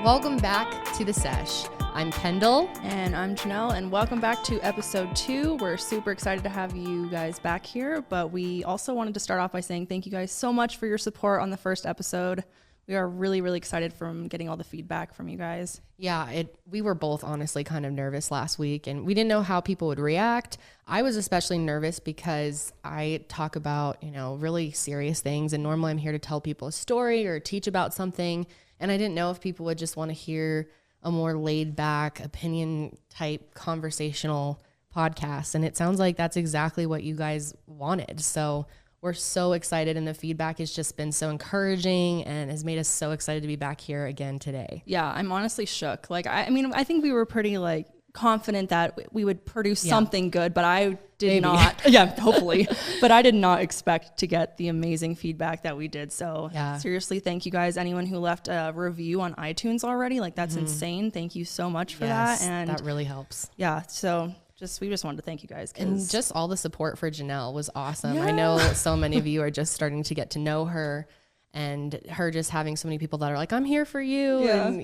Welcome back to the Sesh. I'm Kendall. And I'm Janelle, and welcome back to episode 2. We're super excited to have you guys back here, but we also wanted to start off by saying thank you guys so much for your support on the first episode. We are really, really excited from getting all the feedback from you guys. Yeah, we were both honestly kind of nervous last week, and we didn't know how people would react. I was especially nervous because I talk about, really serious things, and normally I'm here to tell people a story or teach about something, and I didn't know if people would just want to hear a more laid back opinion type conversational podcast. And it sounds like that's exactly what you guys wanted. So we're so excited, and the feedback has just been so encouraging and has made us so excited to be back here again today. Yeah, I'm honestly shook. I think we were pretty confident that we would produce something good, but I did not. Yeah, hopefully. But I did not expect to get the amazing feedback that we did. So seriously, thank you guys. Anyone who left a review on iTunes already, that's insane. Thank you so much for that. And that really helps. Yeah. So we just wanted to thank you guys. And just all the support for Janelle was awesome. Yeah. I know so many of you are just starting to get to know her, and her just having so many people that are like, I'm here for you. Yeah. And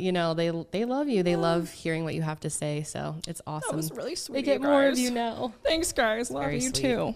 they love you. They love hearing what you have to say. So it's awesome. That was really sweet. They get more of you now. Thanks, guys. Love you too.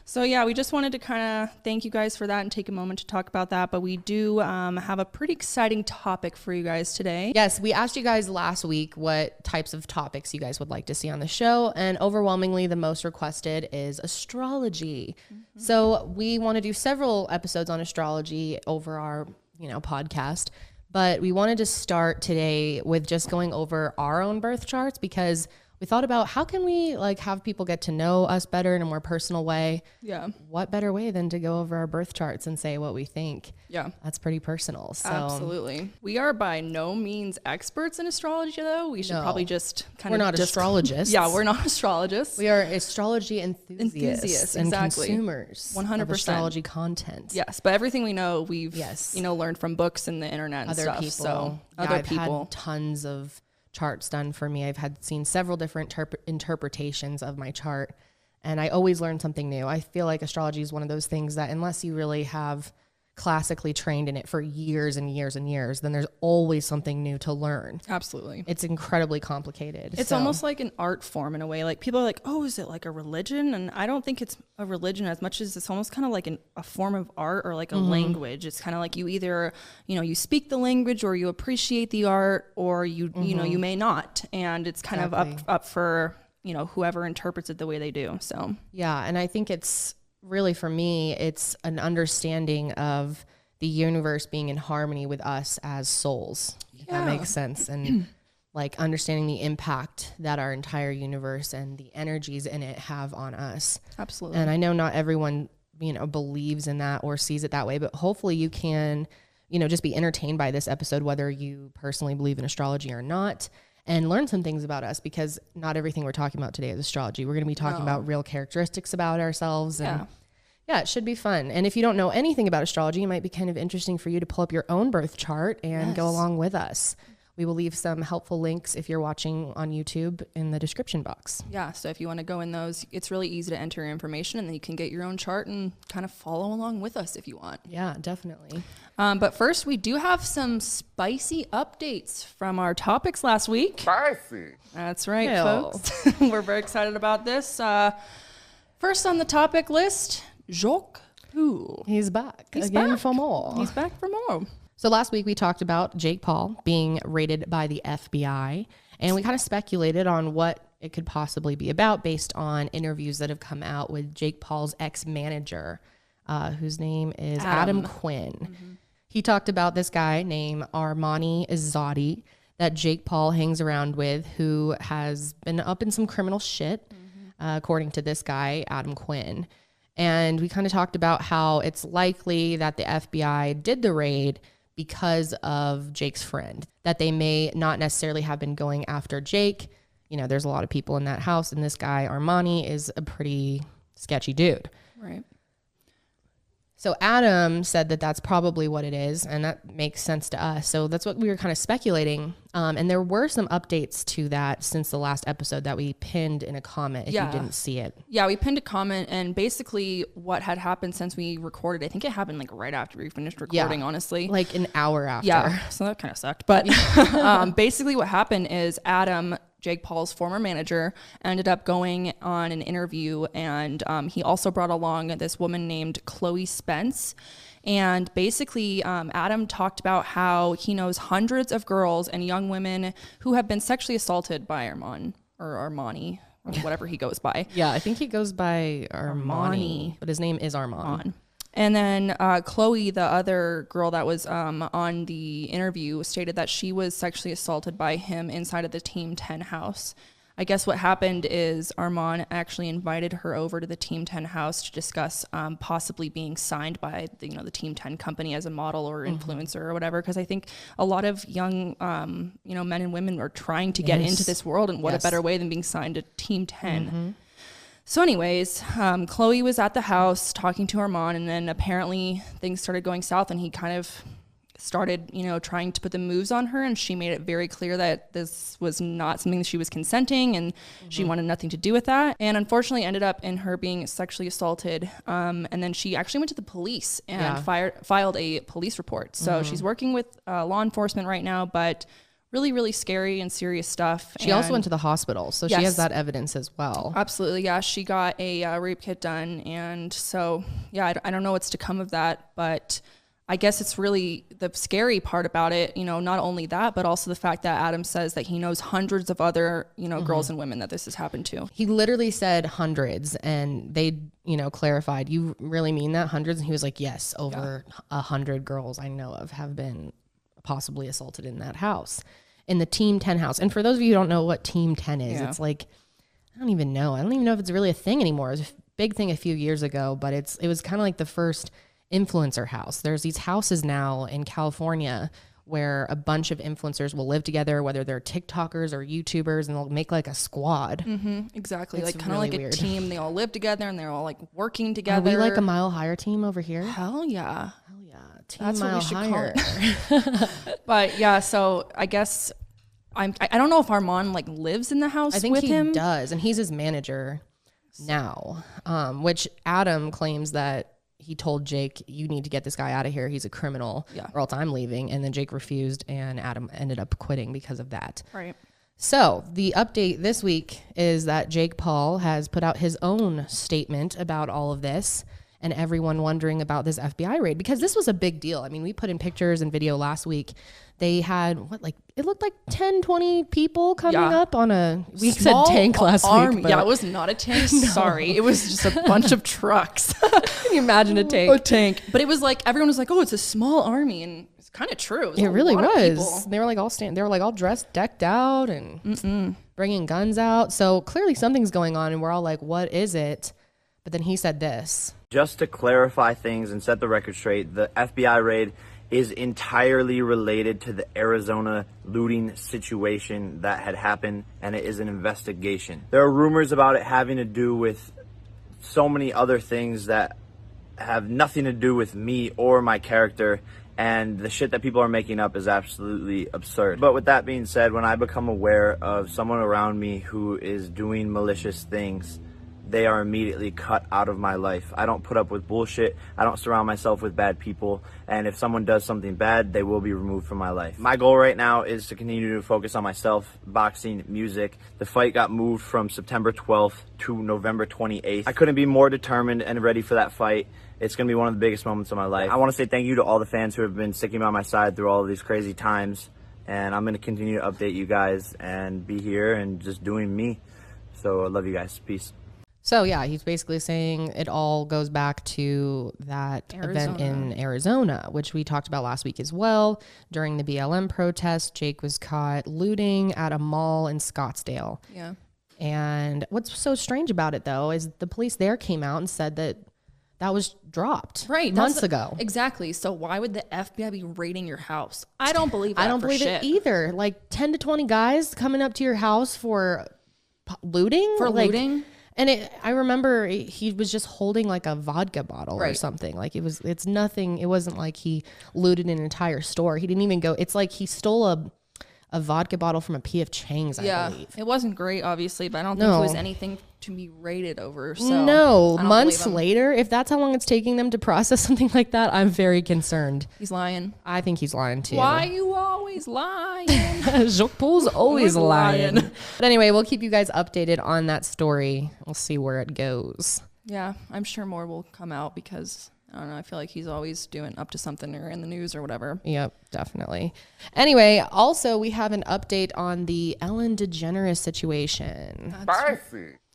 So yeah, we just wanted to kind of thank you guys for that and take a moment to talk about that. But we do have a pretty exciting topic for you guys today. Yes, we asked you guys last week what types of topics you guys would like to see on the show. And overwhelmingly, the most requested is astrology. Mm-hmm. So we want to do several episodes on astrology over our, podcast. But we wanted to start today with just going over our own birth charts, because we thought about how can we have people get to know us better in a more personal way. Yeah. What better way than to go over our birth charts and say what we think? Yeah. That's pretty personal. So absolutely. We are by no means experts in astrology, though. We should probably just we're not astrologists. Yeah, we're not astrologists. We are astrology enthusiasts and exactly. consumers 100% of astrology content. Yes, but everything we know, we've learned from books and the internet and other stuff. People. So I've had tons of charts done for me. I've seen several different interpretations of my chart, and I always learn something new. I feel like astrology is one of those things that unless you really have classically trained in it for years and years and years, then there's always something new to learn. Absolutely. It's incredibly complicated. It's almost like an art form in a way. People are like, oh, is it like a religion? And I don't think it's a religion as much as it's almost kind of like a form of art or a language. It's kind of like you either, you speak the language or you appreciate the art, or you may not. And it's kind of up for, whoever interprets it the way they do. So, yeah. And I think it's really, for me, it's an understanding of the universe being in harmony with us as souls. If that makes sense. And understanding the impact that our entire universe and the energies in it have on us. Absolutely. And I know not everyone, believes in that or sees it that way, but hopefully you can, just be entertained by this episode, whether you personally believe in astrology or not, and learn some things about us, because not everything we're talking about today is astrology. We're going to be talking about real characteristics about ourselves. And it should be fun. And if you don't know anything about astrology, it might be kind of interesting for you to pull up your own birth chart and go along with us. We will leave some helpful links if you're watching on YouTube in the description box. Yeah, so if you want to go in those, it's really easy to enter your information, and then you can get your own chart and kind of follow along with us if you want. Yeah, definitely. But first, we do have some spicy updates from our topics last week. Spicy. That's right, folks. We're very excited about this. First on the topic list, Jacques. He's back again for more. He's back for more. So last week we talked about Jake Paul being raided by the FBI, and we kind of speculated on what it could possibly be about based on interviews that have come out with Jake Paul's ex-manager, whose name is Adam Quinn. Mm-hmm. He talked about this guy named Armani Izzotti that Jake Paul hangs around with, who has been up in some criminal shit, according to this guy, Adam Quinn. And we kind of talked about how it's likely that the FBI did the raid because of Jake's friend, that they may not necessarily have been going after Jake. There's a lot of people in that house, and this guy, Armani, is a pretty sketchy dude. Right. So Adam said that that's probably what it is, and that makes sense to us. So that's what we were kind of speculating. And there were some updates to that since the last episode that we pinned in a comment if you didn't see it. Yeah, we pinned a comment, and basically what had happened since we recorded, I think it happened like right after we finished recording, honestly. Like an hour after. Yeah, so that kind of sucked. But basically what happened is Adam, Jake Paul's former manager, ended up going on an interview, and he also brought along this woman named Chloe Spence. And basically, Adam talked about how he knows hundreds of girls and young women who have been sexually assaulted by Armani, or whatever he goes by. Yeah, I think he goes by Armani, but his name is Armand. And then Chloe, the other girl that was on the interview, stated that she was sexually assaulted by him inside of the Team 10 house. I guess what happened is Armand actually invited her over to the Team 10 house to discuss possibly being signed by the Team 10 company as a model or influencer or whatever. Because I think a lot of young men and women are trying to get into this world, and what a better way than being signed to Team 10. So anyways, Chloe was at the house talking to Armand, and then apparently things started going south, and he kind of started, trying to put the moves on her, and she made it very clear that this was not something that she was consenting, and she wanted nothing to do with that, and unfortunately ended up in her being sexually assaulted. And then she actually went to the police and filed a police report. So she's working with law enforcement right now, but really, really scary and serious stuff. She also went to the hospital, so she has that evidence as well. Absolutely, yeah. She got a rape kit done, and so, yeah, I don't know what's to come of that, but I guess it's really the scary part about it, not only that, but also the fact that Adam says that he knows hundreds of other, girls and women that this has happened to. He literally said hundreds, and they, clarified, you really mean that, hundreds? And he was like, yes, over 100 girls I know of have been possibly assaulted in that house, in the Team 10 house. And for those of you who don't know what Team 10 is, it's like, I don't even know if it's really a thing anymore. It was a big thing a few years ago, but it was kind of like the first influencer house. There's these houses now in California where a bunch of influencers will live together, whether they're TikTokers or YouTubers, and they'll make like a squad. Exactly. It's like kind of really like weird. A team. They all live together and they're all like working together. Are we like a Mile Higher team over here? Hell yeah. Team That's Mile what we should Higher. call it. But yeah, so I guess I don't know if Armand like lives in the house with him. I think he does, and he's his manager now, which Adam claims that he told Jake, you need to get this guy out of here. He's a criminal, or else I'm leaving. And then Jake refused, and Adam ended up quitting because of that. Right. So the update this week is that Jake Paul has put out his own statement about all of this, and everyone wondering about this FBI raid, because this was a big deal. I mean, we put in pictures and video last week. They had it looked like 10, 20 people coming up on we said tank last week. Yeah, it was not a tank. No. Sorry. It was just a bunch of trucks. Can you imagine a tank? A tank. But it was like, everyone was like, oh, it's a small army. And it's kind of true. It really was. They were like all dressed, decked out, and bringing guns out. So clearly something's going on, and we're all like, what is it? But then he said this. Just to clarify things and set the record straight, the FBI raid is entirely related to the Arizona looting situation that had happened, and it is an investigation. There are rumors about it having to do with so many other things that have nothing to do with me or my character, and the shit that people are making up is absolutely absurd. But with that being said, when I become aware of someone around me who is doing malicious things, they are immediately cut out of my life. I don't put up with bullshit. I don't surround myself with bad people. And if someone does something bad, they will be removed from my life. My goal right now is to continue to focus on myself, boxing, music. The fight got moved from September 12th to November 28th. I couldn't be more determined and ready for that fight. It's going to be one of the biggest moments of my life. I want to say thank you to all the fans who have been sticking by my side through all of these crazy times. And I'm going to continue to update you guys and be here and just doing me. So I love you guys. Peace. So yeah, he's basically saying it all goes back to that event in Arizona, which we talked about last week as well. During the BLM protest, Jake was caught looting at a mall in Scottsdale. Yeah. And what's so strange about it, though, is the police there came out and said that was dropped months ago. Exactly. So why would the FBI be raiding your house? I don't believe that. I don't believe it either. Like 10 to 20 guys coming up to your house for looting? For looting? And I remember he was just holding like a vodka bottle or something. Like it's nothing. It wasn't like he looted an entire store. He didn't even go. It's like he stole a vodka bottle from a P.F. Chang's, I believe. It wasn't great, obviously, but I don't think it was anything to be rated over. So no, months later, if that's how long it's taking them to process something like that, I'm very concerned. He's lying. I think he's lying too. Why you always lying? Jacques Paul's always lying. But anyway, we'll keep you guys updated on that story. We'll see where it goes. Yeah, I'm sure more will come out because I don't know. I feel like he's always up to something or in the news or whatever. Yep, definitely. Anyway, also we have an update on the Ellen DeGeneres situation.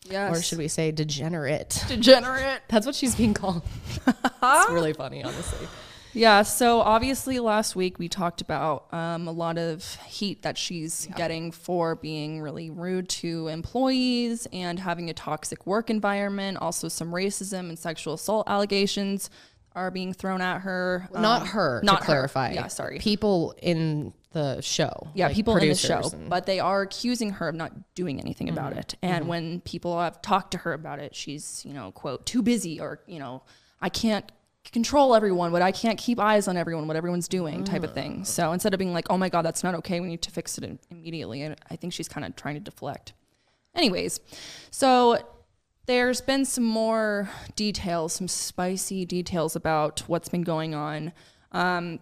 Yes. Or should we say degenerate? Degenerate. That's what she's being called. It's really funny, honestly. Yeah, so obviously last week we talked about a lot of heat that she's getting for being really rude to employees and having a toxic work environment. Also some racism and sexual assault allegations are being thrown at her. Not her, to clarify. Yeah, sorry. People in the show. Yeah, like people in the show. And but they are accusing her of not doing anything about it. And when people have talked to her about it, she's, quote, too busy or, I can't control everyone, but I can't keep eyes on everyone, what everyone's doing type of thing. So instead of being like, oh my God, that's not okay, we need to fix it immediately. And I think she's kind of trying to deflect. Anyways, so there's been some more details, some spicy details about what's been going on.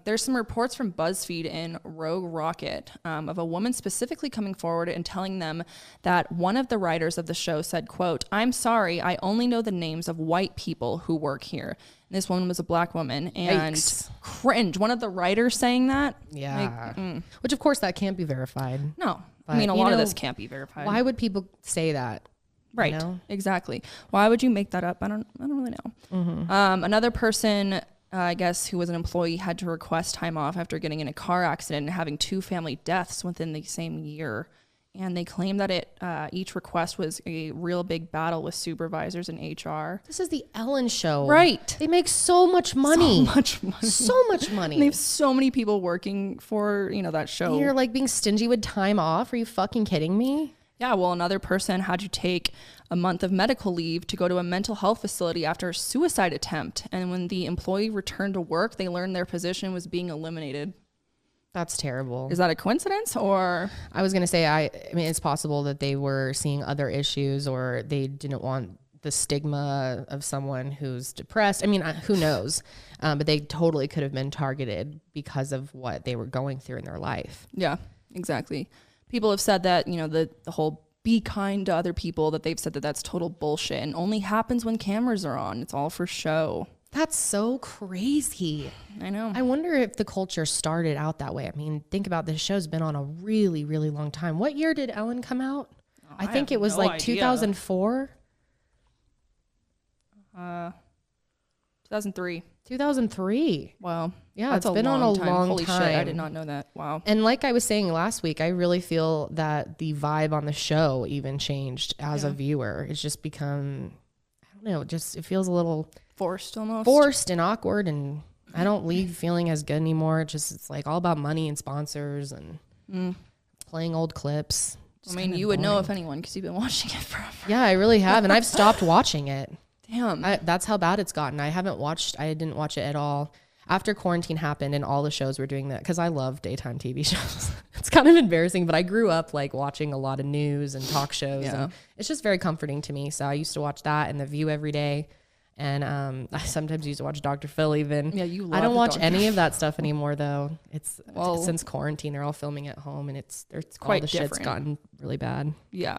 There's some reports from BuzzFeed and Rogue Rocket of a woman specifically coming forward and telling them that one of the writers of the show said, quote, "I'm sorry, I only know the names of white people who work here." And this woman was a black woman, and cringe. One of the writers saying that? Yeah. Which, of course, that can't be verified. No. But, I mean, a lot of this can't be verified. Why would people say that? Right. Exactly. Why would you make that up? I don't really know. Another person, I guess, who was an employee had to request time off after getting in a car accident and having 2 family deaths within the same year. And they claim that each request was a real big battle with supervisors and HR. This is the Ellen show. Right. They make so much money. So much money. So much money. They have so many people working for, that show. And you're like being stingy with time off? Are you fucking kidding me? Yeah, well, another person had to take a month of medical leave to go to a mental health facility after a suicide attempt. And when the employee returned to work, they learned their position was being eliminated. That's terrible. Is that a coincidence or? I was going to say, I mean, it's possible that they were seeing other issues or they didn't want the stigma of someone who's depressed. I mean, who knows? But they totally could have been targeted because of what they were going through in their life. Yeah, exactly. People have said that, the whole be kind to other people, that they've said that that's total bullshit and only happens when cameras are on. It's all for show. That's so crazy. I know. I wonder if the culture started out that way. I mean, think about this show's been on a really, really long time. What year did Ellen come out? I think it was like 2004. 2003. 2003. Wow. Yeah, that's it's been on a long Holy time. shit, I did not know that. Wow. And like I was saying last week, I really feel that the vibe on the show even changed as a viewer. It's just become, I don't know, it feels a little forced almost. Forced and awkward, and I don't leave feeling as good anymore. It's like all about money and sponsors and playing old clips. I mean, you would know if anyone because you've been watching it forever. Yeah, I really have, and I've stopped watching it. Damn. That's how bad it's gotten. I didn't watch it at all. After quarantine happened and all the shows were doing that, because I love daytime TV shows. It's kind of embarrassing, but I grew up like watching a lot of news and talk shows. And it's just very comforting to me. So I used to watch that and The View every day. And I sometimes used to watch Dr. Phil even. Yeah, you love I don't watch any of that stuff anymore though. It's well, since quarantine, they're all filming at home and it's quite all the different. Shit's gotten really bad. Yeah.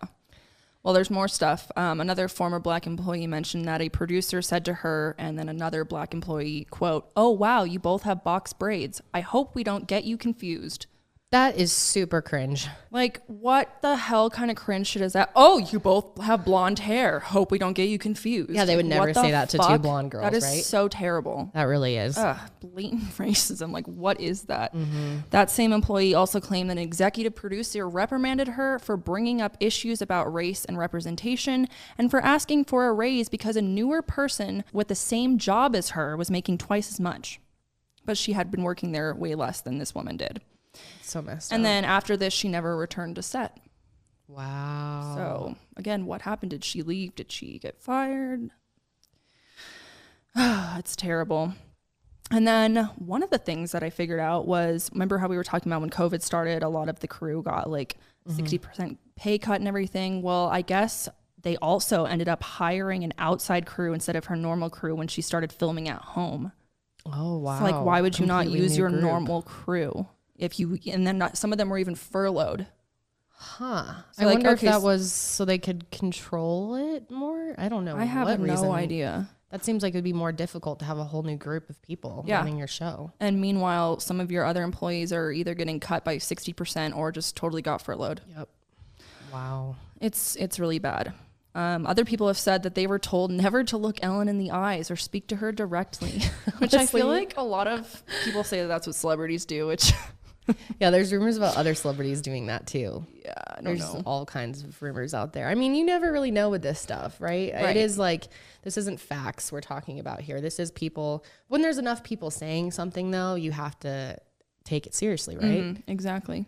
Well, there's more stuff. Another former black employee mentioned that a producer said to her and then another black employee, quote, "Oh, wow, you both have box braids. I hope we don't get you confused." That is super cringe. Like, what the hell kind of cringe shit is that? Oh, you both have blonde hair. Hope we don't get you confused. Yeah, they would never say that to two blonde girls, right? That is so terrible. That really is. Blatant racism. Like, what is that? That same employee also claimed that an executive producer reprimanded her for bringing up issues about race and representation and for asking for a raise because a newer person with the same job as her was making twice as much. But she had been working there way less than this woman did. So messed up. And then after this, she never returned to set. Wow. So again, what happened? Did she leave? Did she get fired? It's terrible. And then one of the things that I figured out was, remember how we were talking about when COVID started, a lot of the crew got like 60% pay cut and everything. Well, I guess they also ended up hiring an outside crew instead of her normal crew when she started filming at home. Oh, wow. So like, why would you not Completely use new your group. normal crew if you, and then some of them were even furloughed. Huh. So I like, wonder if okay, that was so they could control it more. I don't know. I have what no reason. idea. That seems like it'd be more difficult to have a whole new group of people running your show. And meanwhile, some of your other employees are either getting cut by 60% or just totally got furloughed. Yep. Wow. It's really bad. Other people have said that they were told never to look Ellen in the eyes or speak to her directly, which I feel like a lot of people say that that's what celebrities do, which... Yeah, there's rumors about other celebrities doing that too. Yeah, I don't There's know. all kinds of rumors out there. I mean, you never really know with this stuff, right? It is like, this isn't facts we're talking about here. This is people. When there's enough people saying something, though, you have to take it seriously, right? Exactly.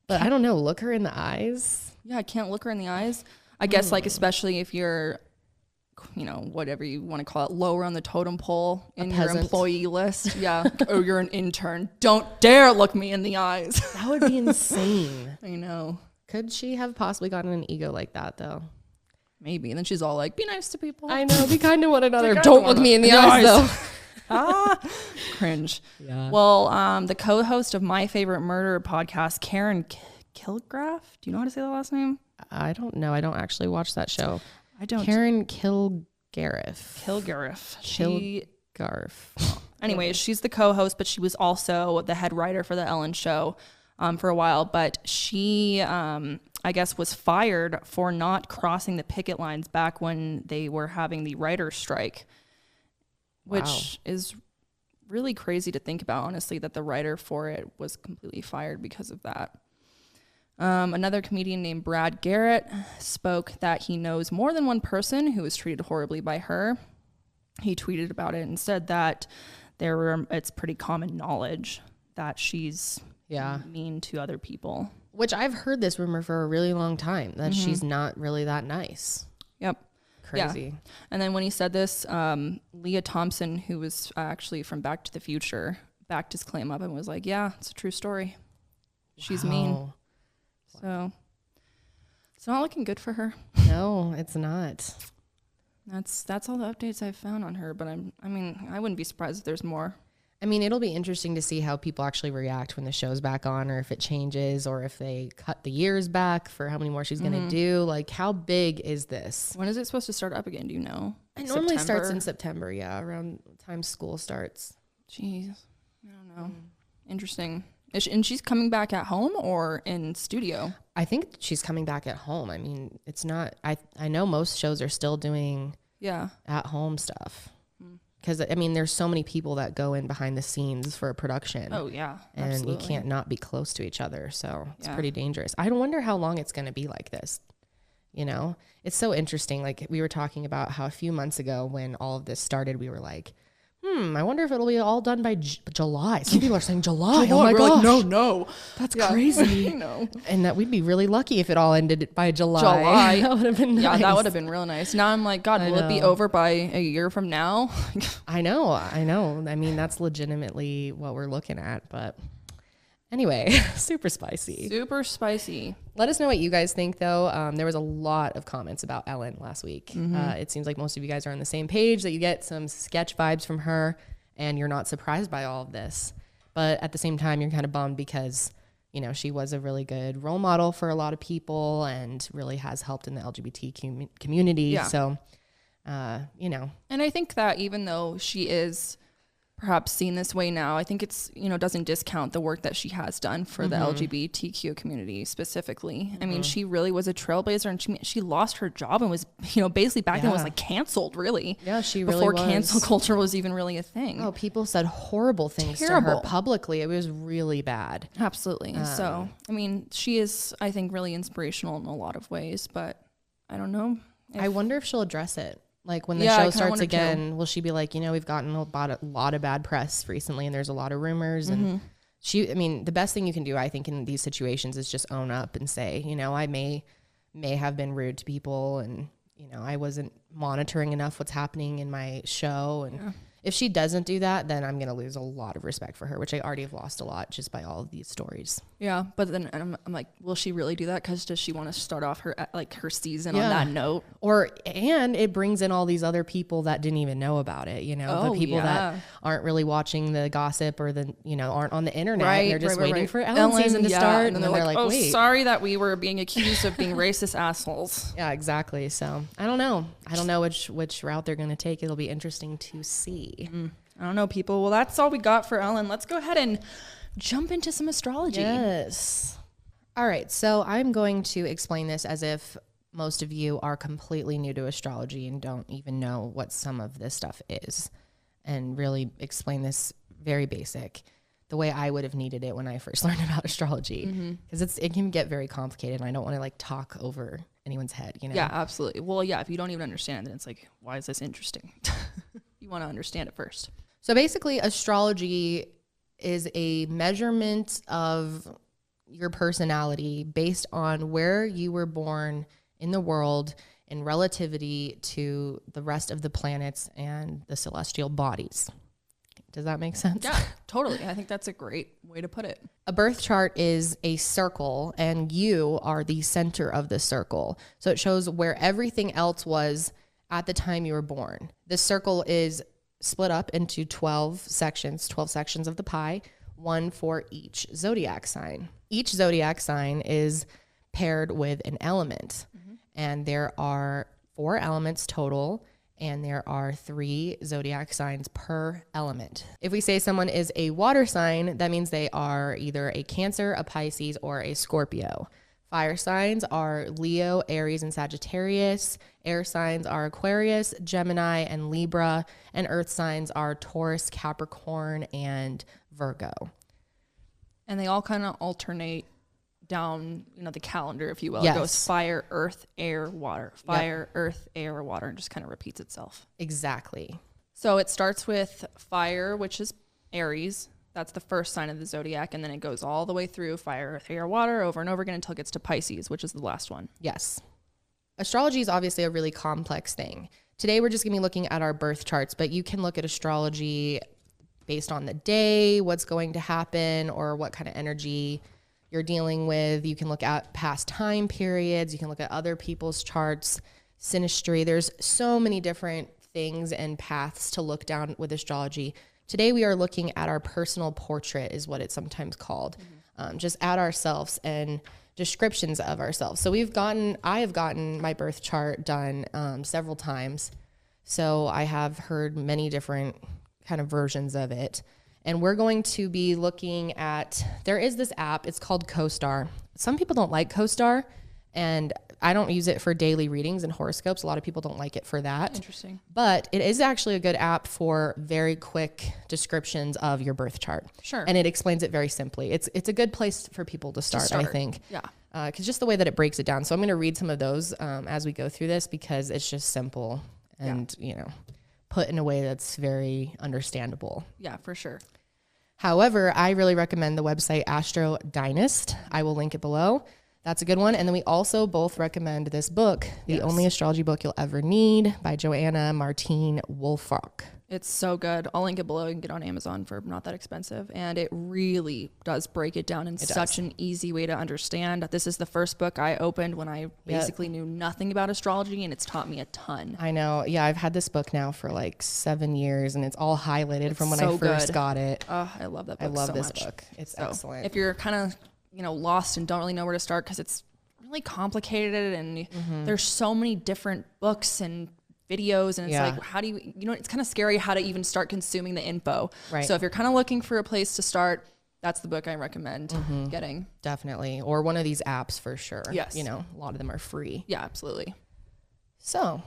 But I don't know. Look her in the eyes. Yeah, I can't look her in the eyes. I guess like especially if you're, you know, whatever you want to call it, lower on the totem pole in your employee list. Yeah. Or you're an intern. Don't dare look me in the eyes. That would be insane. I know. Could she have possibly gotten an ego like that, though? Maybe. And then she's all like, be nice to people. I know. Be kind to one another. Be kind Don't to look one me in the another. eyes, though. Cringe. Yeah. Well, the co-host of My Favorite Murder podcast, Karen Kilgraf. Do you know how to say the last name? I don't know. I don't actually watch that show. I don't. Karen Kilgariff. Kilgarf. Anyways, she's the co-host, but she was also the head writer for the Ellen show for a while. But she, I guess, was fired for not crossing the picket lines back when they were having the writer's strike, which is really crazy to think about, honestly, that the writer for it was completely fired because of that. Another comedian named Brad Garrett spoke that he knows more than one person who was treated horribly by her. He tweeted about it and said that it's pretty common knowledge that she's mean to other people. Which I've heard this rumor for a really long time, that she's not really that nice. Yep. Crazy. Yeah. And then when he said this, Leah Thompson, who was actually from Back to the Future, backed his claim up and was like, yeah, it's a true story. She's mean. So it's not looking good for her. No, it's not. That's all the updates I've found on her, but I wouldn't be surprised if there's more. I mean, it'll be interesting to see how people actually react when the show's back on, or if it changes, or if they cut the years back for how many more she's going to do. Like, how big is this? When is it supposed to start up again? Do you know? It normally starts in September, around the time school starts. Jeez. I don't know. Interesting. And she's coming back at home or in studio? I think she's coming back at home. I mean, it's not, I know most shows are still doing at home stuff. Because, I mean, there's so many people that go in behind the scenes for a production. Oh, yeah. And absolutely. you can't not be close to each other. So it's pretty dangerous. I wonder how long it's going to be like this. You know, it's so interesting. Like, we were talking about how a few months ago when all of this started, we were like, I wonder if it'll be all done by July. Some people are saying July. Oh my gosh. Like, no. That's crazy. I know. And that we'd be really lucky if it all ended by July. That would have been nice. Yeah, that would have been real nice. Now I'm like, God, will it be over by a year from now? I know. I mean, that's legitimately what we're looking at. But anyway, super spicy. Super spicy. Let us know what you guys think, though. There was a lot of comments about Ellen last week. It seems like most of you guys are on the same page, that you get some sketch vibes from her, and you're not surprised by all of this. But at the same time, you're kind of bummed because, you know, she was a really good role model for a lot of people and really has helped in the LGBT community. Yeah. So, you know. And I think that even though she is perhaps seen this way now, I think it's, you know, doesn't discount the work that she has done for the LGBTQ community specifically. I mean, she really was a trailblazer, and she lost her job and was, you know, basically back then was like canceled, really. Yeah, she really before was. cancel culture was even really a thing. Oh, people said horrible things to her publicly. It was really bad. Absolutely. So, I mean, she is, I think, really inspirational in a lot of ways, but I don't know. I wonder if she'll address it. Like, when the show starts again, will she be like, you know, we've gotten a lot of bad press recently, and there's a lot of rumors. And I mean, the best thing you can do, I think, in these situations is just own up and say, you know, I may may have been rude to people, and you know, I wasn't monitoring enough what's happening in my show. And if she doesn't do that, then I'm going to lose a lot of respect for her, which I already have lost a lot just by all of these stories. Yeah. But then I'm like, will she really do that? Because does she want to start off her season on that note? And it brings in all these other people that didn't even know about it. You know, the people that aren't really watching the gossip or aren't on the internet. Right. They're just waiting for Ellen season to start. And then they're like, wait, sorry that we were being accused of being racist assholes. Yeah, exactly. So I don't know. I don't know which route they're going to take. It'll be interesting to see. I don't know, people. Well, that's all we got for Ellen. Let's go ahead and jump into some astrology. Yes. All right. So I'm going to explain this as if most of you are completely new to astrology and don't even know what some of this stuff is, and really explain this very basic, the way I would have needed it when I first learned about astrology, because it can get very complicated, and I don't want to like talk over anyone's head, you know? Yeah, absolutely. Well, yeah, if you don't even understand it, then it's like, why is this interesting? You want to understand it first. So basically, astrology is a measurement of your personality based on where you were born in the world in relativity to the rest of the planets and the celestial bodies. Does that make sense? Yeah, totally. I think that's a great way to put it. A birth chart is a circle, and you are the center of the circle. So it shows where everything else was at the time you were born. This circle is split up into 12 sections of the pie, one for each zodiac sign. Each zodiac sign is paired with an element, and there are 4 elements total, and there are 3 zodiac signs per element. If we say someone is a water sign, that means they are either a Cancer, a Pisces, or a Scorpio. Fire signs are Leo, Aries, and Sagittarius. Air signs are Aquarius, Gemini, and Libra. And earth signs are Taurus, Capricorn, and Virgo. And they all kind of alternate down, the calendar, if you will. Yes. It goes fire, earth, air, water. Fire, earth, air, water, and just kind of repeats itself. Exactly. So it starts with fire, which is Aries. That's the first sign of the zodiac. And then it goes all the way through fire, earth, air, water over and over again until it gets to Pisces, which is the last one. Yes. Astrology is obviously a really complex thing. Today, we're just going to be looking at our birth charts, but you can look at astrology based on the day, what's going to happen, or what kind of energy you're dealing with. You can look at past time periods. You can look at other people's charts, synastry. There's so many different things and paths to look down with astrology. Today, we are looking at our personal portrait, is what it's sometimes called, just at ourselves and descriptions of ourselves. So I have gotten my birth chart done several times. So I have heard many different kind of versions of it. And we're going to be looking at, there is this app, it's called CoStar. Some people don't like CoStar, and I don't use it for daily readings and horoscopes. A lot of people don't like it for that. Interesting. But it is actually a good app for very quick descriptions of your birth chart. Sure. And it explains it very simply. It's a good place for people to start. I think. Yeah. Because just the way that it breaks it down. So I'm going to read some of those as we go through this, because it's just simple and, put in a way that's very understandable. Yeah, for sure. However, I really recommend the website Astro Dynast. I will link it below. That's a good one. And then we also both recommend this book, The Only Astrology Book You'll Ever Need, by Joanna Martine Wolfrock. It's so good. I'll link it below. You can get on Amazon for not that expensive. And it really does break it down in such an easy way to understand. This is the first book I opened when I basically knew nothing about astrology, and it's taught me a ton. I know. Yeah, I've had this book now for like 7 years, and it's all highlighted from when I first got it. Oh, I love that book. I love so this much. book. It's excellent. If you're kind of lost and don't really know where to start, because it's really complicated and there's so many different books and videos, and it's like, how do you it's kind of scary how to even start consuming the info. Right. So if you're kind of looking for a place to start, that's the book I recommend getting. Definitely. Or one of these apps for sure. Yes. A lot of them are free. Yeah, absolutely. So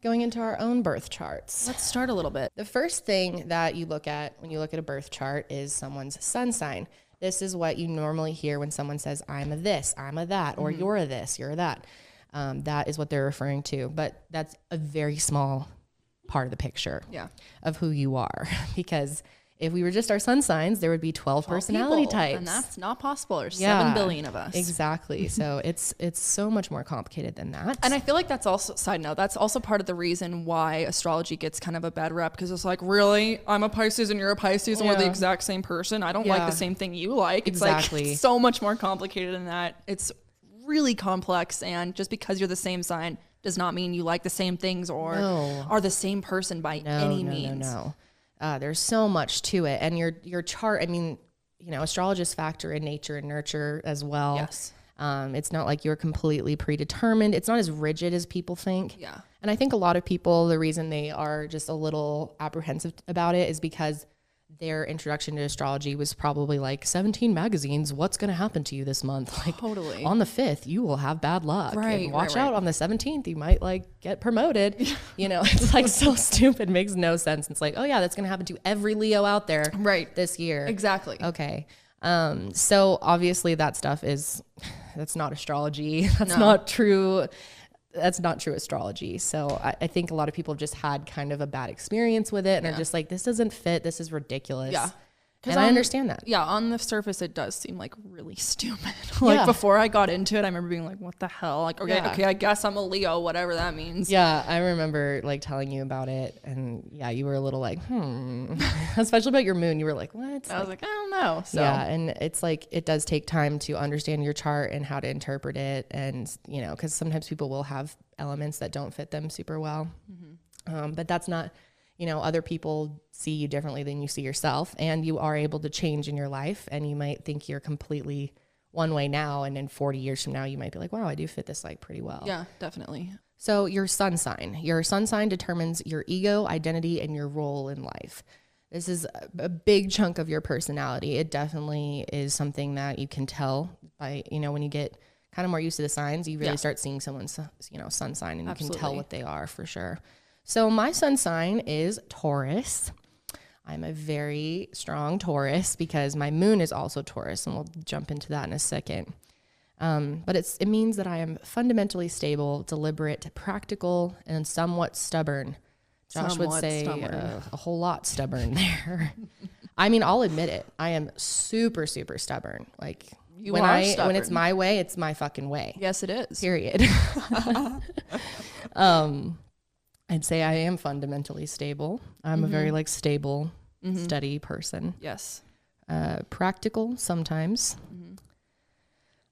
going into our own birth charts. Let's start a little bit. The first thing that you look at when you look at a birth chart is someone's sun sign. This is what you normally hear when someone says, I'm a this, I'm a that, or you're a this, you're a that. That is what they're referring to. But that's a very small part of the picture of who you are, because If we were just our sun signs, there would be 12 personality people, types. and that's not possible. There's 7 billion of us. Exactly. So it's so much more complicated than that. And I feel like that's also, side note, that's also part of the reason why astrology gets kind of a bad rep, because it's like, really, I'm a Pisces and you're a Pisces and we're the exact same person. I don't like the same thing you like. It's like so much more complicated than that. It's really complex, and just because you're the same sign does not mean you like the same things or are the same person by any means. No. There's so much to it, and your chart. I mean, you know, astrologists factor in nature and nurture as well. Yes. It's not like you're completely predetermined. It's not as rigid as people think. Yeah. And I think a lot of people, the reason they are just a little apprehensive about it is because their introduction to astrology was probably like 17 magazines. What's going to happen to you this month? Like totally. On the 5th, you will have bad luck. Right. And watch out on the 17th. You might like get promoted. You know, it's like so stupid. Makes no sense. It's like, oh yeah, that's going to happen to every Leo out there this year. Exactly. Okay. So obviously that stuff that's not astrology. That's not true. That's not true astrology. So I think a lot of people have just had kind of a bad experience with it and are just like, this doesn't fit. This is ridiculous. Yeah. And I understand that. Yeah, on the surface, it does seem like really stupid. Like before I got into it, I remember being like, what the hell? Like, okay, I guess I'm a Leo, whatever that means. Yeah, I remember like telling you about it, and you were a little like, especially about your moon. You were like, what? I was like, I don't know. So. Yeah, and it's like, it does take time to understand your chart and how to interpret it. And, you know, because sometimes people will have elements that don't fit them super well. But that's not... You know, other people see you differently than you see yourself, and you are able to change in your life, and you might think you're completely one way now, and in 40 years from now, you might be like, wow, I do fit this like pretty well. Yeah, definitely. So your sun sign determines your ego, identity, and your role in life. This is a big chunk of your personality. It definitely is something that you can tell by, you know, when you get kind of more used to the signs, you really start seeing someone's, you know, sun sign, and you can tell what they are for sure. So my sun sign is Taurus. I'm a very strong Taurus because my moon is also Taurus, and we'll jump into that in a second. But it means that I am fundamentally stable, deliberate, practical, and somewhat stubborn. Josh would say a whole lot stubborn there. I mean, I'll admit it. I am super, super stubborn. Like when it's my way, it's my fucking way. Yes, it is. Period. I'd say I am fundamentally stable. I'm a very like stable, steady person. Yes. Practical sometimes.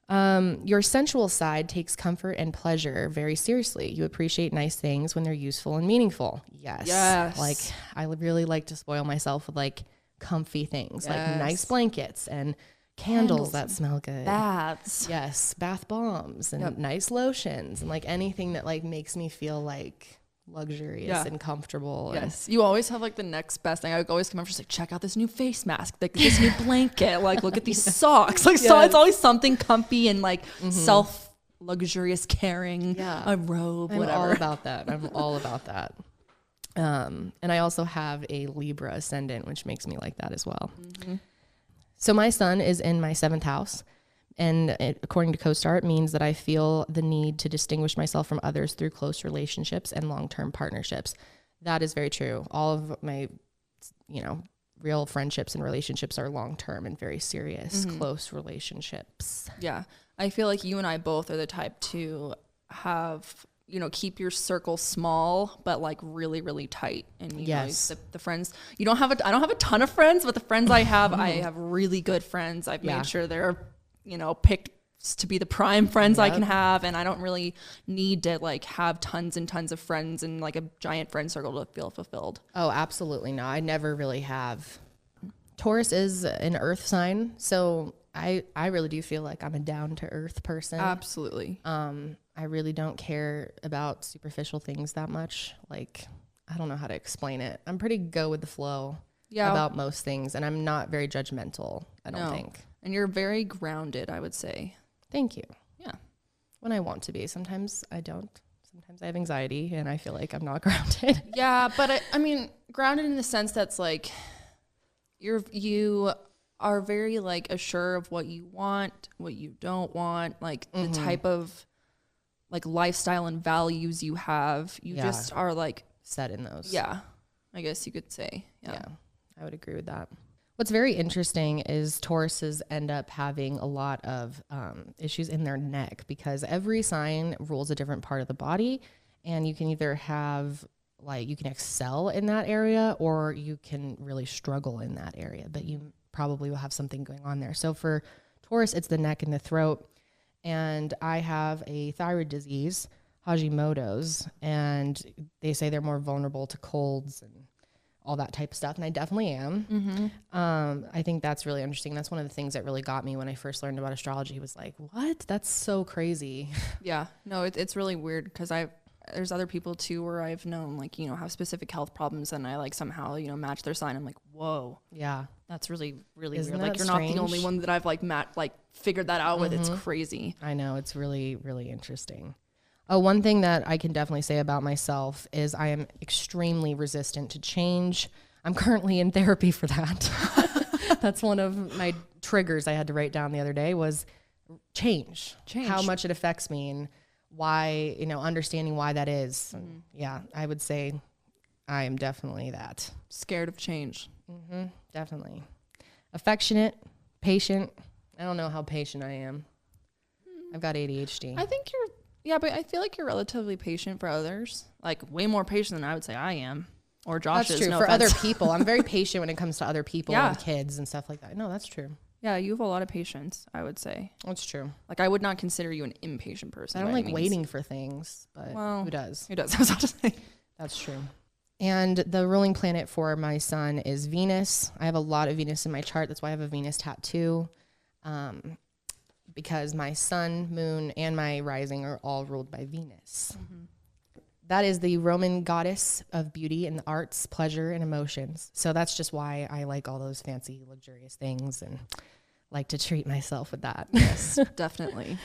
Your sensual side takes comfort and pleasure very seriously. You appreciate nice things when they're useful and meaningful. Yes. Like I really like to spoil myself with like comfy things, like nice blankets and candles that smell good. Baths. Yes. Bath bombs and nice lotions and like anything that like makes me feel like luxurious and comfortable. Yes. You always have like the next best thing. I would always come up just like, check out this new face mask, like this new blanket, like look at these socks. Like so it's always something comfy and like self luxurious caring, a robe, whatever. I'm all about that. And I also have a Libra ascendant, which makes me like that as well. So my sun is in my 7th house. And according to CoStar, it means that I feel the need to distinguish myself from others through close relationships and long-term partnerships. That is very true. All of my, you know, real friendships and relationships are long-term and very serious, close relationships. Yeah. I feel like you and I both are the type to have, you know, keep your circle small, but like really, really tight. And you know, the friends, I don't have a ton of friends, but the friends I have really good friends. I've made sure they're, you know, picked to be the prime friends I can have. And I don't really need to like have tons and tons of friends and like a giant friend circle to feel fulfilled. Oh, absolutely not. I never really have. Taurus is an earth sign. So I really do feel like I'm a down to earth person. Absolutely. I really don't care about superficial things that much. Like, I don't know how to explain it. I'm pretty go with the flow about most things. And I'm not very judgmental, I don't think. And you're very grounded, I would say. Thank you. Yeah. When I want to be. Sometimes I don't. Sometimes I have anxiety and I feel like I'm not grounded. Yeah, but I mean, grounded in the sense that's like, you are very like assured of what you want, what you don't want, like the type of like lifestyle and values you have. You just are like set in those. Yeah. I guess you could say. Yeah. I would agree with that. What's very interesting is Tauruses end up having a lot of issues in their neck because every sign rules a different part of the body, and you can either have you can excel in that area or you can really struggle in that area, but you probably will have something going on there. So for Taurus, it's the neck and the throat, and I have a thyroid disease, Hashimoto's, and they say they're more vulnerable to colds and all that type of stuff. And I definitely am. I think that's really interesting. That's one of the things that really got me when I first learned about astrology was like, what? That's so crazy. Yeah, no, it's really weird because there's other people too where I've known have specific health problems and I somehow, match their sign. I'm like, whoa. Yeah. That's really, really Isn't weird. that You're strange? not the only one that I've figured that out with. It's crazy. I know. It's really, really interesting. Oh, one thing that I can definitely say about myself is I am extremely resistant to change. I'm currently in therapy for that. That's one of my triggers I had to write down the other day was change. How much it affects me and why, understanding why that is. And yeah, I would say I am definitely that. Scared of change. Definitely. Affectionate, patient. I don't know how patient I am. I've got ADHD. I think yeah, but I feel like you're relatively patient for others. Way more patient than I would say I am. Or Josh That's is. true. No for offense. other people, I'm very patient when it comes to other people Yeah. and kids and stuff like that. No, that's true. Yeah, you have a lot of patience, I would say. That's true. I would not consider you an impatient person. I don't by like any means. waiting for things, but who does? Who does? I was about to say. That's true. And the ruling planet for my son is Venus. I have a lot of Venus in my chart. That's why I have a Venus tattoo. Because my sun, moon, and my rising are all ruled by Venus. That is the Roman goddess of beauty and the arts, pleasure, and emotions. So that's just why I like all those fancy, luxurious things and like to treat myself with that. Yes, definitely.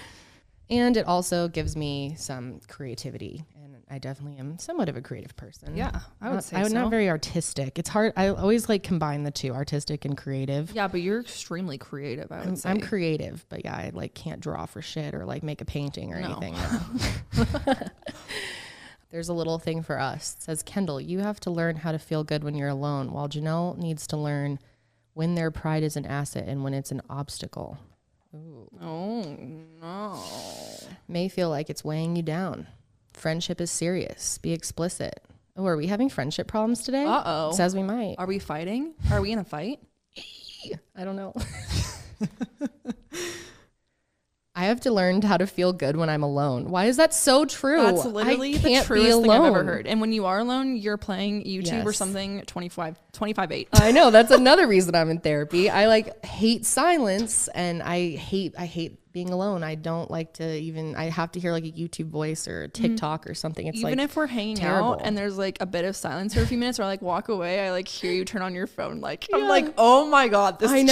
And it also gives me some creativity. And I definitely am somewhat of a creative person. Yeah, I would say I'm so. not very artistic. It's hard. I always combine the two, artistic and creative. Yeah, but you're extremely creative, I would say. I'm creative, but yeah, I can't draw for shit or make a painting or anything. No. There's a little thing for us. It says, Kendall, you have to learn how to feel good when you're alone, while Janelle needs to learn when their pride is an asset and when it's an obstacle. Ooh. Oh, no. May feel like it's weighing you down. Friendship is serious. Be explicit. Oh, are we having friendship problems today? Uh-oh. It says we might. Are we fighting? Are we in a fight? I don't know. I have to learn how to feel good when I'm alone. Why is that so true? That's literally the truest thing I've ever heard. And when you are alone, you're playing YouTube or something 25/8. I know. That's another reason I'm in therapy. I hate silence and I hate being alone. I don't like to I have to hear a YouTube voice or TikTok or something. It's even if we're hanging terrible. out and there's a bit of silence for a few minutes or I walk away, I hear you turn on your phone. I'm like, oh my God, this I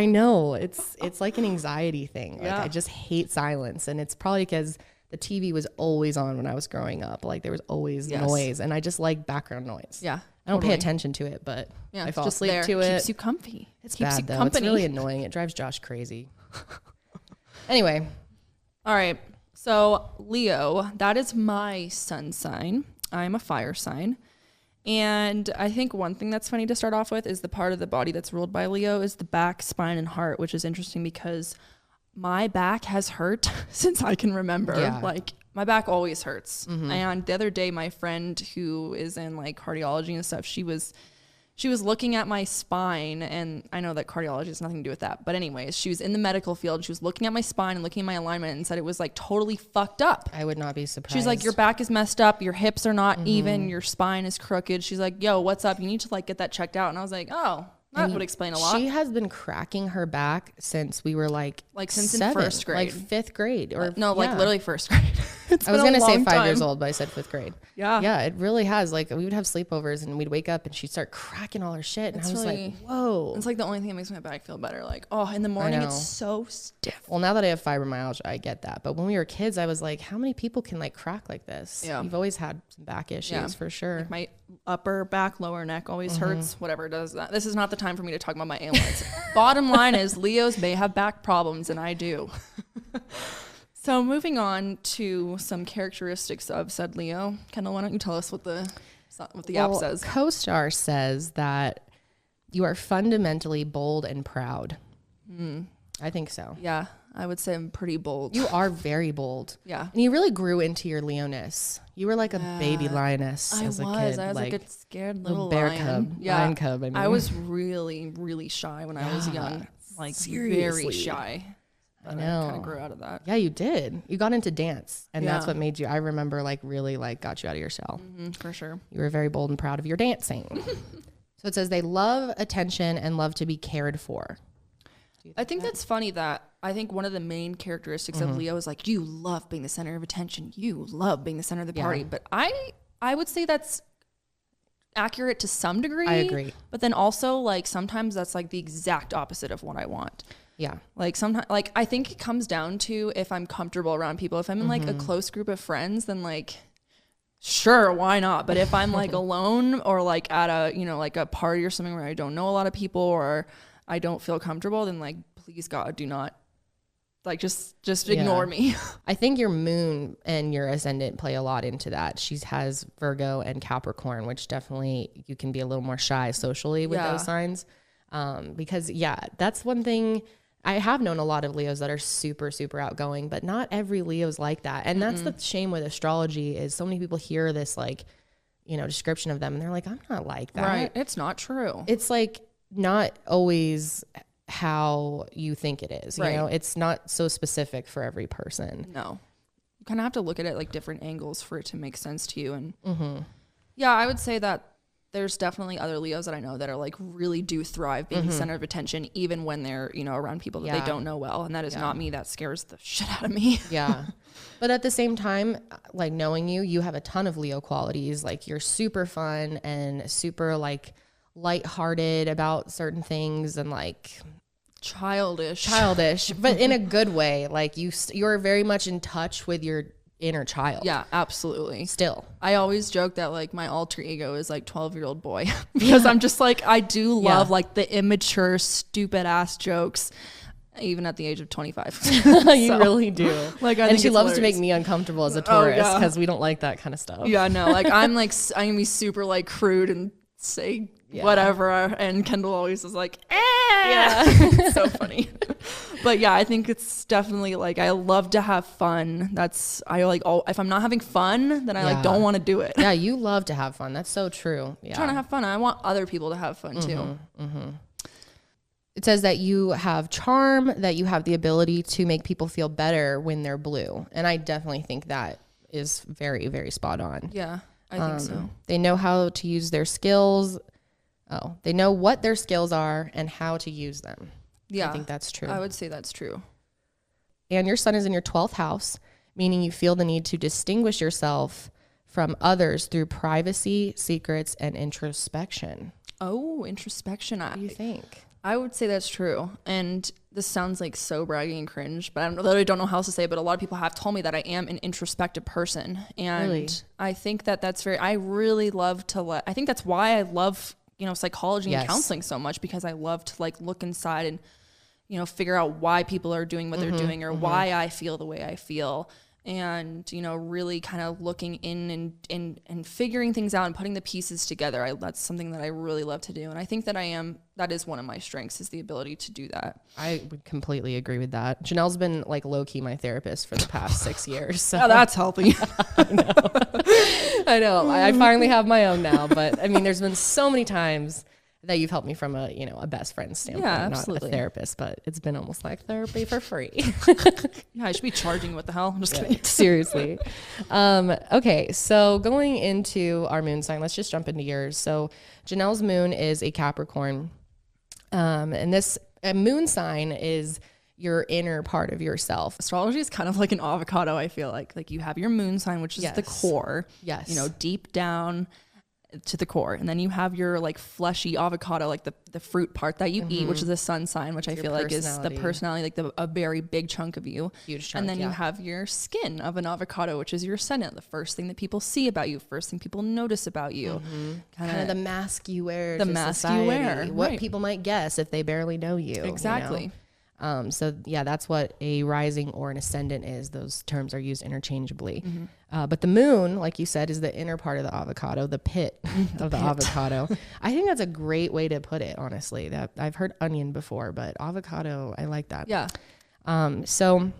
know. It's like an anxiety thing. Yeah. I just hate silence. And it's probably because the TV was always on when I was growing up. There was always noise and I just like background noise. Yeah. I don't pay attention to it, but I fall just asleep there. to it. Keeps you comfy. It's keeps bad you though. company. It's really annoying. It drives Josh crazy. Anyway. All right. So Leo, that is my sun sign. I'm a fire sign. And I think one thing that's funny to start off with is the part of the body that's ruled by Leo is the back, spine, and heart, which is interesting because my back has hurt since I can remember. Yeah. My back always hurts. And the other day, my friend who is in cardiology and stuff, she was looking at my spine, and I know that cardiology has nothing to do with that. But anyways, she was in the medical field. She was looking at my spine and looking at my alignment and said it was totally fucked up. I would not be surprised. She's like, your back is messed up. Your hips are not even. Your spine is crooked. She's like, yo, what's up? You need to get that checked out. And I was like, oh, that would explain a lot. She has been cracking her back since we were since in 7, first grade. 5th grade. Or literally first grade. I was going to say 5 years old, but I said 5th grade. Yeah. Yeah, it really has. We would have sleepovers and we'd wake up and she'd start cracking all her shit. And I was like, whoa. It's the only thing that makes my back feel better. In the morning, it's so stiff. Well, now that I have fibromyalgia, I get that. But when we were kids, I was like, how many people can crack like this? Yeah. You've always had some back issues for sure. My upper back, lower neck always hurts, whatever does that. This is not the time for me to talk about my ailments. Bottom line is Leos may have back problems, and I do. So moving on to some characteristics of said Leo. Kendall, why don't you tell us what the app says? CoStar says that You are fundamentally bold and proud. I think so. Yeah, I would say I'm pretty bold. You are very bold. Yeah. And you really grew into your Leoness. You were like a baby lioness as a kid. I was like a scared little bear lion. cub. Yeah. Lion cub, I mean. I was really, really shy when I was young. Like seriously. very shy. I know. I kind of grew out of that. Yeah, you did. You got into dance, and that's Yeah. what made you, I remember, like really like got you out of your shell. For sure. You were very bold and proud of your dancing. So it says they love attention and love to be cared for. I think that's funny that I think one of the main characteristics of Leo is like, you love being the center of attention. You love being the center of the party. But I would say that's accurate to some degree. I agree. But then also like sometimes that's like the exact opposite of what I want. Yeah. Like sometimes, like I think it comes down to if I'm comfortable around people. If I'm in like a close group of friends, then like, sure, why not? But if I'm like alone or like at a, you know, like a party or something where I don't know a lot of people or I don't feel comfortable, then like, please God, do not like, just ignore me. I think your moon and your ascendant play a lot into that. She has Virgo and Capricorn, which definitely you can be a little more shy socially with those signs. Because that's one thing. I have known a lot of Leos that are super, super outgoing, but not every Leo's like that. And that's the shame with astrology is so many people hear this like, you know, description of them and they're like, I'm not like that. Right. It's not true. It's like not always how you think it is. You know, it's not so specific for every person. No. You kind of have to look at it like different angles for it to make sense to you. And yeah, I would say that there's definitely other Leos that I know that are like really do thrive being the center of attention, even when they're, you know, around people that they don't know well. And that is not me. That scares the shit out of me. Yeah. But at the same time, like knowing you, you have a ton of Leo qualities. Like you're super fun and super like lighthearted about certain things and like Childish, but in a good way. Like you're very much in touch with your inner child. Yeah, absolutely. Still. I always joke that like my alter ego is like 12-year-old boy because I'm just like, I do love like the immature, stupid ass jokes, even at the age of 25. You really do. Like, and she loves to make me uncomfortable as a Taurus because we don't like that kind of stuff. Yeah, no, like I'm gonna be super like crude and say whatever, and Kendall always is like, yeah, so funny. But yeah, I think it's definitely like I love to have fun. That's if I'm not having fun, then I like don't want to do it. Yeah, you love to have fun. That's so true. Yeah, trying to have fun. I want other people to have fun too. It says that you have charm, that you have the ability to make people feel better when they're blue, and I definitely think that is very, very spot on. Yeah, I think so. They know how to use their skills. Oh, they know what their skills are and how to use them. Yeah, I think that's true. I would say that's true. And your sun is in your 12th house, meaning you feel the need to distinguish yourself from others through privacy, secrets, and introspection. Oh, introspection. What do you think? I would say that's true. And this sounds like so braggy and cringe, but I literally don't know how else to say it, but a lot of people have told me that I am an introspective person. And really? I think that that's I really love to I think that's why I love, you know, psychology and counseling so much, because I love to like look inside and, you know, figure out why people are doing what they're doing or why I feel the way I feel. And, you know, really kind of looking in and figuring things out and putting the pieces together. That's something that I really love to do. And I think that that is one of my strengths, is the ability to do that. I would completely agree with that. Janelle's been like low key my therapist for the past 6 years. So. Oh, that's helping. I know. I finally have my own now, but I mean, there's been so many times that you've helped me from a, you know, a best friend standpoint, not a therapist, but it's been almost like therapy for free. Yeah, I should be charging. What the hell? I'm just kidding. Seriously. Okay. So going into our moon sign, let's just jump into yours. So Janelle's moon is a Capricorn. And this moon sign is your inner part of yourself. Astrology is kind of like an avocado. I feel like you have your moon sign, which is the core, you know, deep down to the core. And then you have your like fleshy avocado, like the fruit part that you eat, which is the sun sign, which I feel like is the personality, like a very big chunk of you. Huge chunk. And then you have your skin of an avocado, which is your ascendant, the first thing that people see about you, first thing people notice about you. Kind of the mask you wear. The mask you wear. What people might guess if they barely know you. Exactly. You know? So yeah, that's what a rising or an ascendant is. Those terms are used interchangeably. But the moon, like you said, is the inner part of the avocado, the pit of the avocado. I think that's a great way to put it, honestly. That I've heard onion before, but avocado, I like that. Yeah. So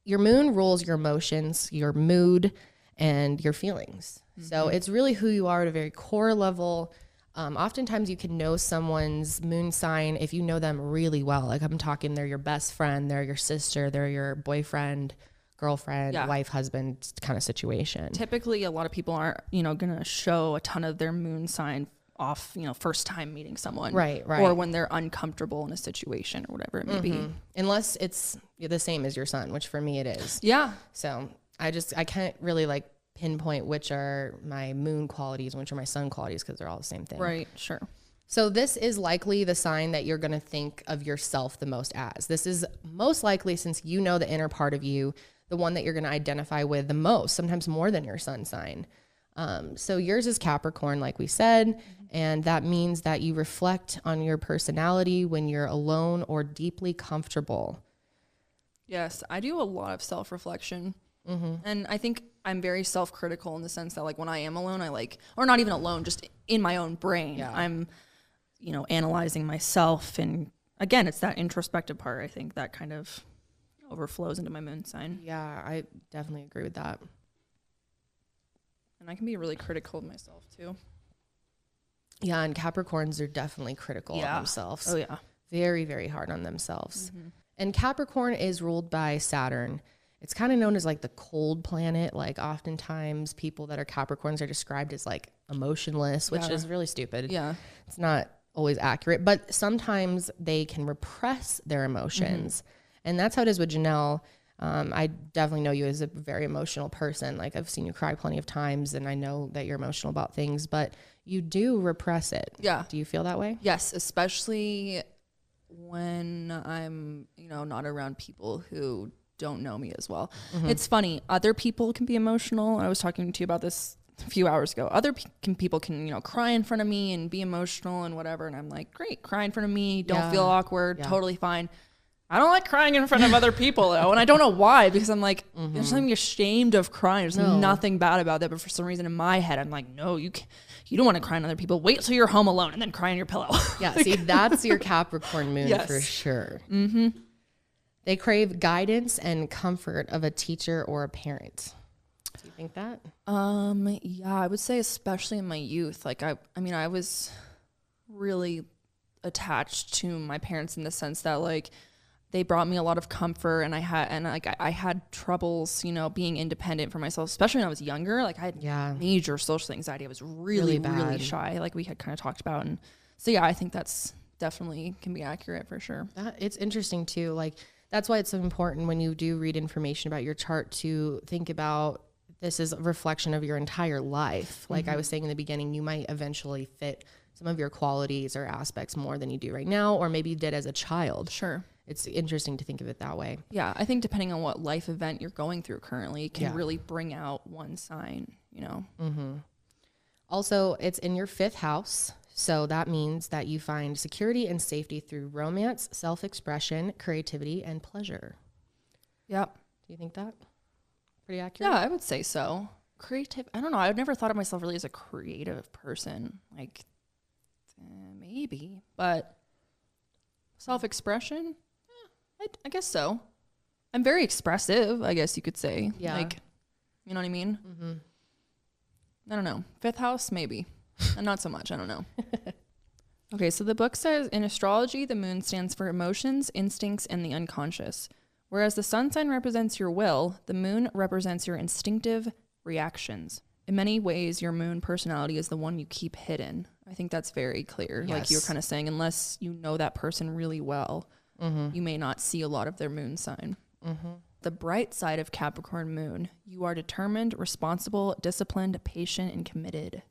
your moon rules your emotions, your mood, and your feelings. So it's really who you are at a very core level. Oftentimes you can know someone's moon sign if you know them really well. Like I'm talking, they're your best friend, they're your sister, they're your boyfriend, girlfriend, wife, husband kind of situation. Typically, a lot of people aren't, going to show a ton of their moon sign off, first time meeting someone. Right. Or when they're uncomfortable in a situation or whatever it may be. Unless it's the same as your sun, which for me it is. Yeah. So I can't really like pinpoint which are my moon qualities and which are my sun qualities because they're all the same thing. Right, sure. So this is likely the sign that you're going to think of yourself the most as. This is most likely, since you know the inner part of you, the one that you're going to identify with the most, sometimes more than your sun sign. So yours is Capricorn, like we said, and that means that you reflect on your personality when you're alone or deeply comfortable. Yes, I do a lot of self-reflection. And I think I'm very self-critical in the sense that like when I am alone, or not even alone, just in my own brain, I'm, analyzing myself. And again, it's that introspective part, I think, that kind of overflows into my moon sign. Yeah, I definitely agree with that. And I can be really critical of myself too. Yeah, and Capricorns are definitely critical of themselves. Oh yeah. Very, very hard on themselves. And Capricorn is ruled by Saturn. It's kind of known as like the cold planet. Like oftentimes people that are Capricorns are described as like emotionless, which is really stupid. Yeah. It's not always accurate, but sometimes they can repress their emotions. And that's how it is with Janelle. I definitely know you as a very emotional person. Like I've seen you cry plenty of times and I know that you're emotional about things, but you do repress it. Yeah. Do you feel that way? Yes, especially when I'm, not around people who don't know me as well. It's funny. Other people can be emotional. I was talking to you about this a few hours ago. Other people can, cry in front of me and be emotional and whatever. And I'm like, great, cry in front of me. Don't feel awkward. Totally fine. I don't like crying in front of other people though. And I don't know why, because I'm like, there's something ashamed of crying. There's nothing bad about that. But for some reason in my head, I'm like, no, you don't want to cry on other people. Wait till you're home alone and then cry on your pillow. Yeah. See, that's your Capricorn moon for sure. They crave guidance and comfort of a teacher or a parent. Do you think that? Yeah, I would say especially in my youth. Like I was really attached to my parents in the sense that like they brought me a lot of comfort, and I had troubles, being independent for myself, especially when I was younger. Like I had major social anxiety. I was really shy, like we had kind of talked about. And so, yeah, I think that's definitely can be accurate for sure. It's interesting too. Like that's why it's so important when you do read information about your chart to think about this is a reflection of your entire life. Like I was saying in the beginning, you might eventually fit some of your qualities or aspects more than you do right now, or maybe you did as a child. Sure. It's interesting to think of it that way. Yeah, I think depending on what life event you're going through currently can really bring out one sign, Also, it's in your 5th house. So that means that you find security and safety through romance, self-expression, creativity, and pleasure. Yep. Do you think that? Pretty accurate? Yeah, I would say so. Creative. I don't know. I've never thought of myself really as a creative person. Like, maybe. But self-expression? I guess so. I'm very expressive, I guess you could say. Yeah. Like, you know what I mean? I don't know. 5th house, maybe. And not so much. I don't know. Okay, so the book says, in astrology, the moon stands for emotions, instincts, and the unconscious. Whereas the sun sign represents your will, the moon represents your instinctive reactions. In many ways, your moon personality is the one you keep hidden. I think that's very clear. Like you were kind of saying, unless you know that person really well, you may not see a lot of their moon sign. The bright side of Capricorn moon, you are determined, responsible, disciplined, patient, and committed.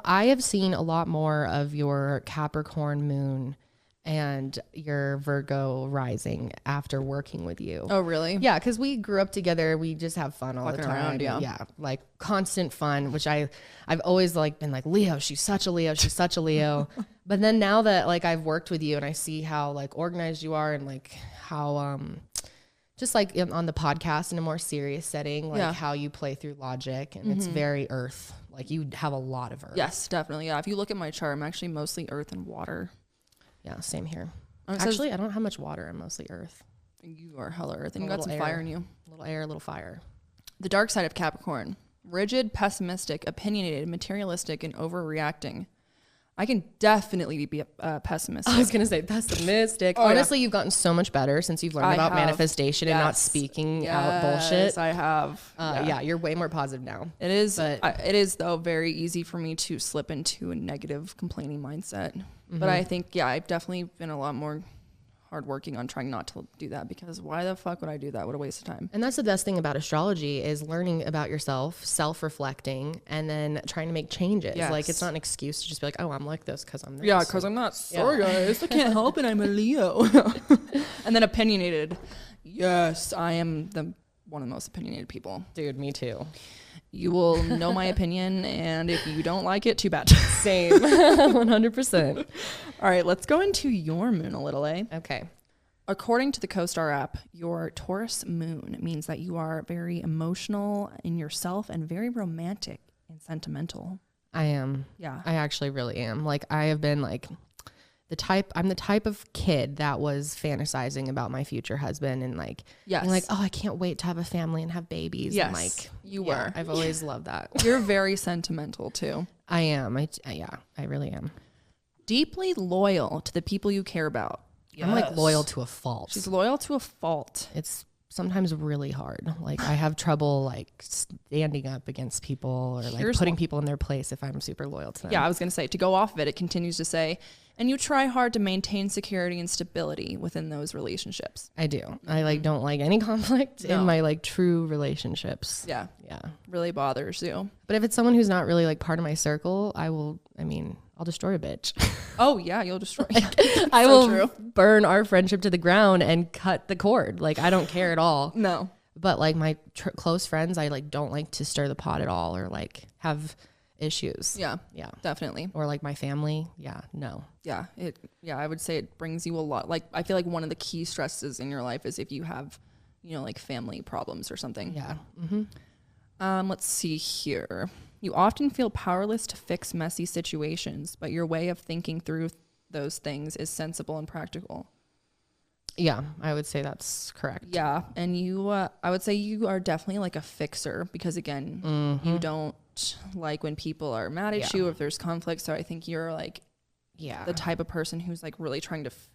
I have seen a lot more of your Capricorn moon and your Virgo rising after working with you. Oh, really? Yeah, because we grew up together. We just have fun all the Fucking time. around, yeah. Yeah, like constant fun, which I've always like been like, Leo, she's such a Leo, she's such a Leo. But then now that like I've worked with you and I see how like organized you are and like how just like on the podcast in a more serious setting, like how you play through logic, and it's very earth. Like you have a lot of earth. Yes, definitely. Yeah. If you look at my chart, I'm actually mostly earth and water. Yeah, same here. Actually, I don't have much water. I'm mostly earth. You are hella earth, and you A got some little fire air. in you. A little air, a little fire. The dark side of Capricorn: rigid, pessimistic, opinionated, materialistic, and overreacting. I can definitely be pessimistic. I was going to say pessimistic. Oh, Honestly, you've gotten so much better since you've learned about manifestation and not Yes. speaking out bullshit. I have. Yeah, you're way more positive now. It is, But- it is though very easy for me to slip into a negative complaining mindset. But I think, I've definitely been a lot more hardworking on trying not to do that, because why the fuck would I do that? What a waste of time. And that's the best thing about astrology is learning about yourself, self-reflecting, and then trying to make changes. Yes. Like it's not an excuse to just be like, oh, I'm like this because I'm this. Yeah, because I'm not sorry, guys. I can't help it. I'm a Leo. And then opinionated. Yes, I am one of the most opinionated people. Dude, me too. You will know my opinion, and if you don't like it, too bad. Same. 100%. All right, let's go into your moon a little, eh? Okay. According to the CoStar app, your Taurus moon means that you are very emotional in yourself and very romantic and sentimental. I am. Yeah. I actually really am. Like I have been like I'm the type of kid that was fantasizing about my future husband and like, Yes. being like, oh, I can't wait to have a family and have babies. Yes, And like, you yeah, were. I've always loved that. You're very sentimental too. I am. I really am. Deeply loyal to the people you care about. I'm like loyal to a fault. She's loyal to a fault. It's sometimes really hard. Like I have trouble like standing up against people or like Here's putting one. people in their place if I'm super loyal to them. Yeah, I was going to say, to go off of it, it continues to say, and you try hard to maintain security and stability within those relationships. I do. I like don't like any conflict No. in my like true relationships. Yeah, Yeah. really bothers you. But if it's someone who's not really like part of my circle, I'll destroy a bitch. Oh, yeah, you'll destroy. I So will true. burn our friendship to the ground and cut the cord. Like I don't care at all. No. But like my close friends, I like don't like to stir the pot at all or like have issues. Yeah, Yeah. definitely. Or like my family. Yeah. No. Yeah, I would say it brings you a lot. Like, I feel like one of the key stresses in your life is if you have, like family problems or something. Yeah. Let's see here. You often feel powerless to fix messy situations, but your way of thinking through those things is sensible and practical. Yeah. I would say that's correct. Yeah, and I would say you are definitely like a fixer because, again, you don't like when people are mad at you or if there's conflict. So I think you're like the type of person who's like really trying to fix.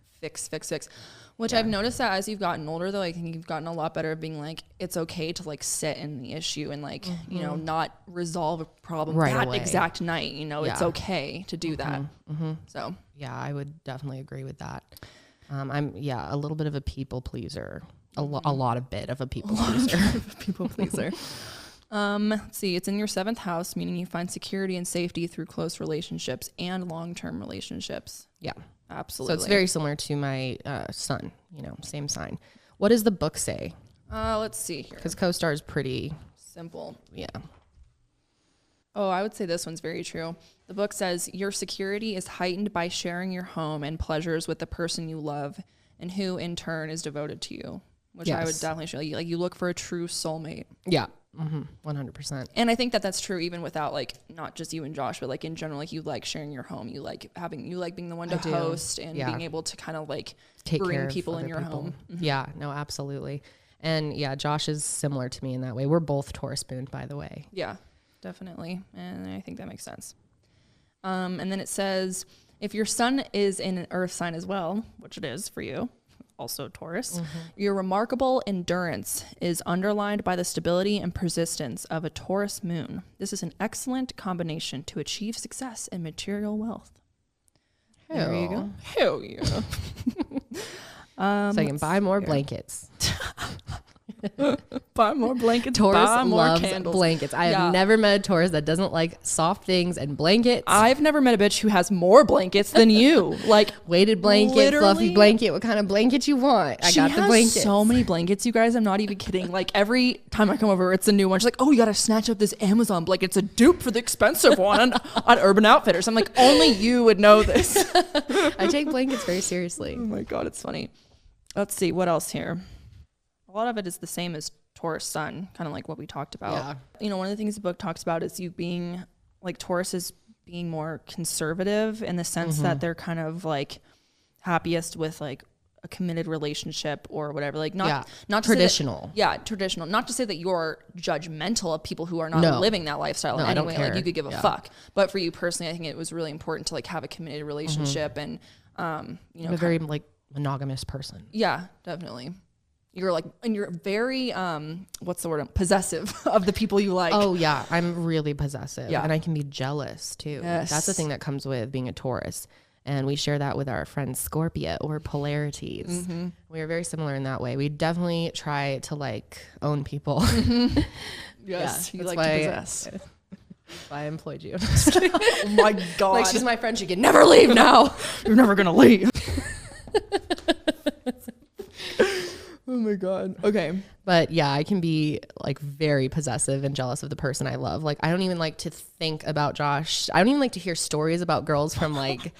Which I've noticed that as you've gotten older, though, I think you've gotten a lot better at being like, it's okay to like sit in the issue and like, not resolve a problem Right that away. exact night. It's okay to do that. So Yeah, I would definitely agree with that. I'm a little bit of a people pleaser. A lot of bit of a people pleaser. people pleaser. Let's see, it's in your 7th house, meaning you find security and safety through close relationships and long-term relationships. Yeah. Absolutely. So it's very similar to my son, same sign. What does the book say? Let's see here. Because CoStar is pretty, Simple. yeah. Oh, I would say this one's very true. The book says your security is heightened by sharing your home and pleasures with the person you love and who in turn is devoted to you, which I would Yes. definitely show you. Like, you look for a true soulmate. Yeah. 100%. And I think that that's true even without like not just you and Josh, but like in general, like you like sharing your home, you like being the one to I do. host and Yeah. being able to kind of like Take care bring of people in other your people. home. Yeah, no, absolutely. And yeah, Josh is similar to me in that way. We're both Taurus moon, by the way. Yeah, definitely. And I think that makes sense. And then it says, if your sun is in an earth sign as well, which it is for you, also Taurus, your remarkable endurance is underlined by the stability and persistence of a Taurus moon. This is an excellent combination to achieve success and material wealth. There you go. Hell yeah. So I can buy more blankets. Buy more blankets. Taurus buy more loves candles. blankets. I have never met a Taurus that doesn't like soft things and blankets. I've never met a bitch who has more blankets than you. Like weighted blanket, literally, fluffy blanket. What kind of blanket you want? I got the blanket. So many blankets, you guys. I'm not even kidding. Like every time I come over, it's a new one. She's like, "Oh, you got to snatch up this Amazon blanket. It's a dupe for the expensive one on Urban Outfitters." I'm like, only you would know this. I take blankets very seriously. Oh my God, it's funny. Let's see what else here. A lot of it is the same as Taurus sun, kind of like what we talked about. Yeah. You know, one of the things the book talks about is you being like Taurus is being more conservative in the sense that they're kind of like happiest with like a committed relationship or whatever. Like not traditional. Traditional. Not to say that you're judgmental of people who are not living that lifestyle in any way. Like you could give a fuck. But for you personally, I think it was really important to like have a committed relationship and you know, a very like monogamous person. Yeah, definitely. You're like, and you're very, what's the word? Possessive of the people you like. Oh yeah. I'm really possessive. Yeah. And I can be jealous too. Yes. That's the thing that comes with being a Taurus. And we share that with our friend Scorpio or polarities. We are very similar in that way. We definitely try to like own people. Yes. Yeah, You like to possess. That's why I employed you. Oh my God. Like she's my friend. She can never leave now. You're never going to leave. Oh my God. Okay. But yeah, I can be like very possessive and jealous of the person I love. Like I don't even like to think about Josh. I don't even like to hear stories about girls from like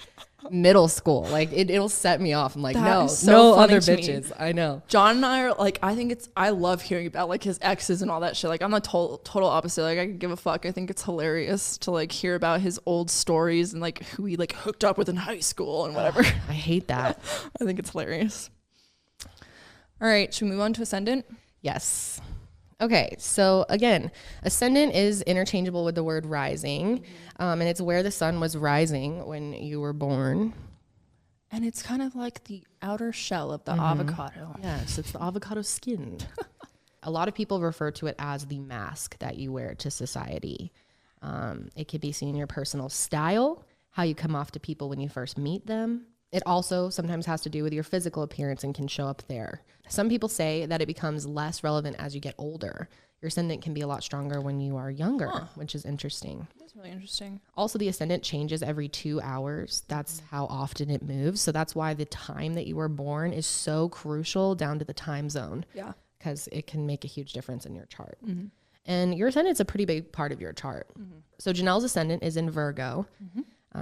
middle school. Like it'll set me off. I'm like, That is so no funny other to me. bitches. I know. John and I are like, I love hearing about like his exes and all that shit. Like I'm the total opposite. Like I could give a fuck. I think it's hilarious to like hear about his old stories and like who he like hooked up with in high school and whatever. I hate that. I think it's hilarious. All right. Should we move on to Ascendant? Yes. Okay, so again, ascendant is interchangeable with the word rising, and it's where the sun was rising when you were born. And it's kind of like the outer shell of the avocado. Yes, it's the avocado skin. A lot of people refer to it as the mask that you wear to society. It could be seen in your personal style, how you come off to people when you first meet them. It also sometimes has to do with your physical appearance and can show up there. Some people say that it becomes less relevant as you get older. Your ascendant can be a lot stronger when you are younger, which is interesting. That's really interesting. Also, the ascendant changes every 2 hours. That's how often it moves. So that's why the time that you were born is so crucial down to the time zone. Yeah. Because it can make a huge difference in your chart. And your ascendant's a pretty big part of your chart. So Janelle's ascendant is in Virgo,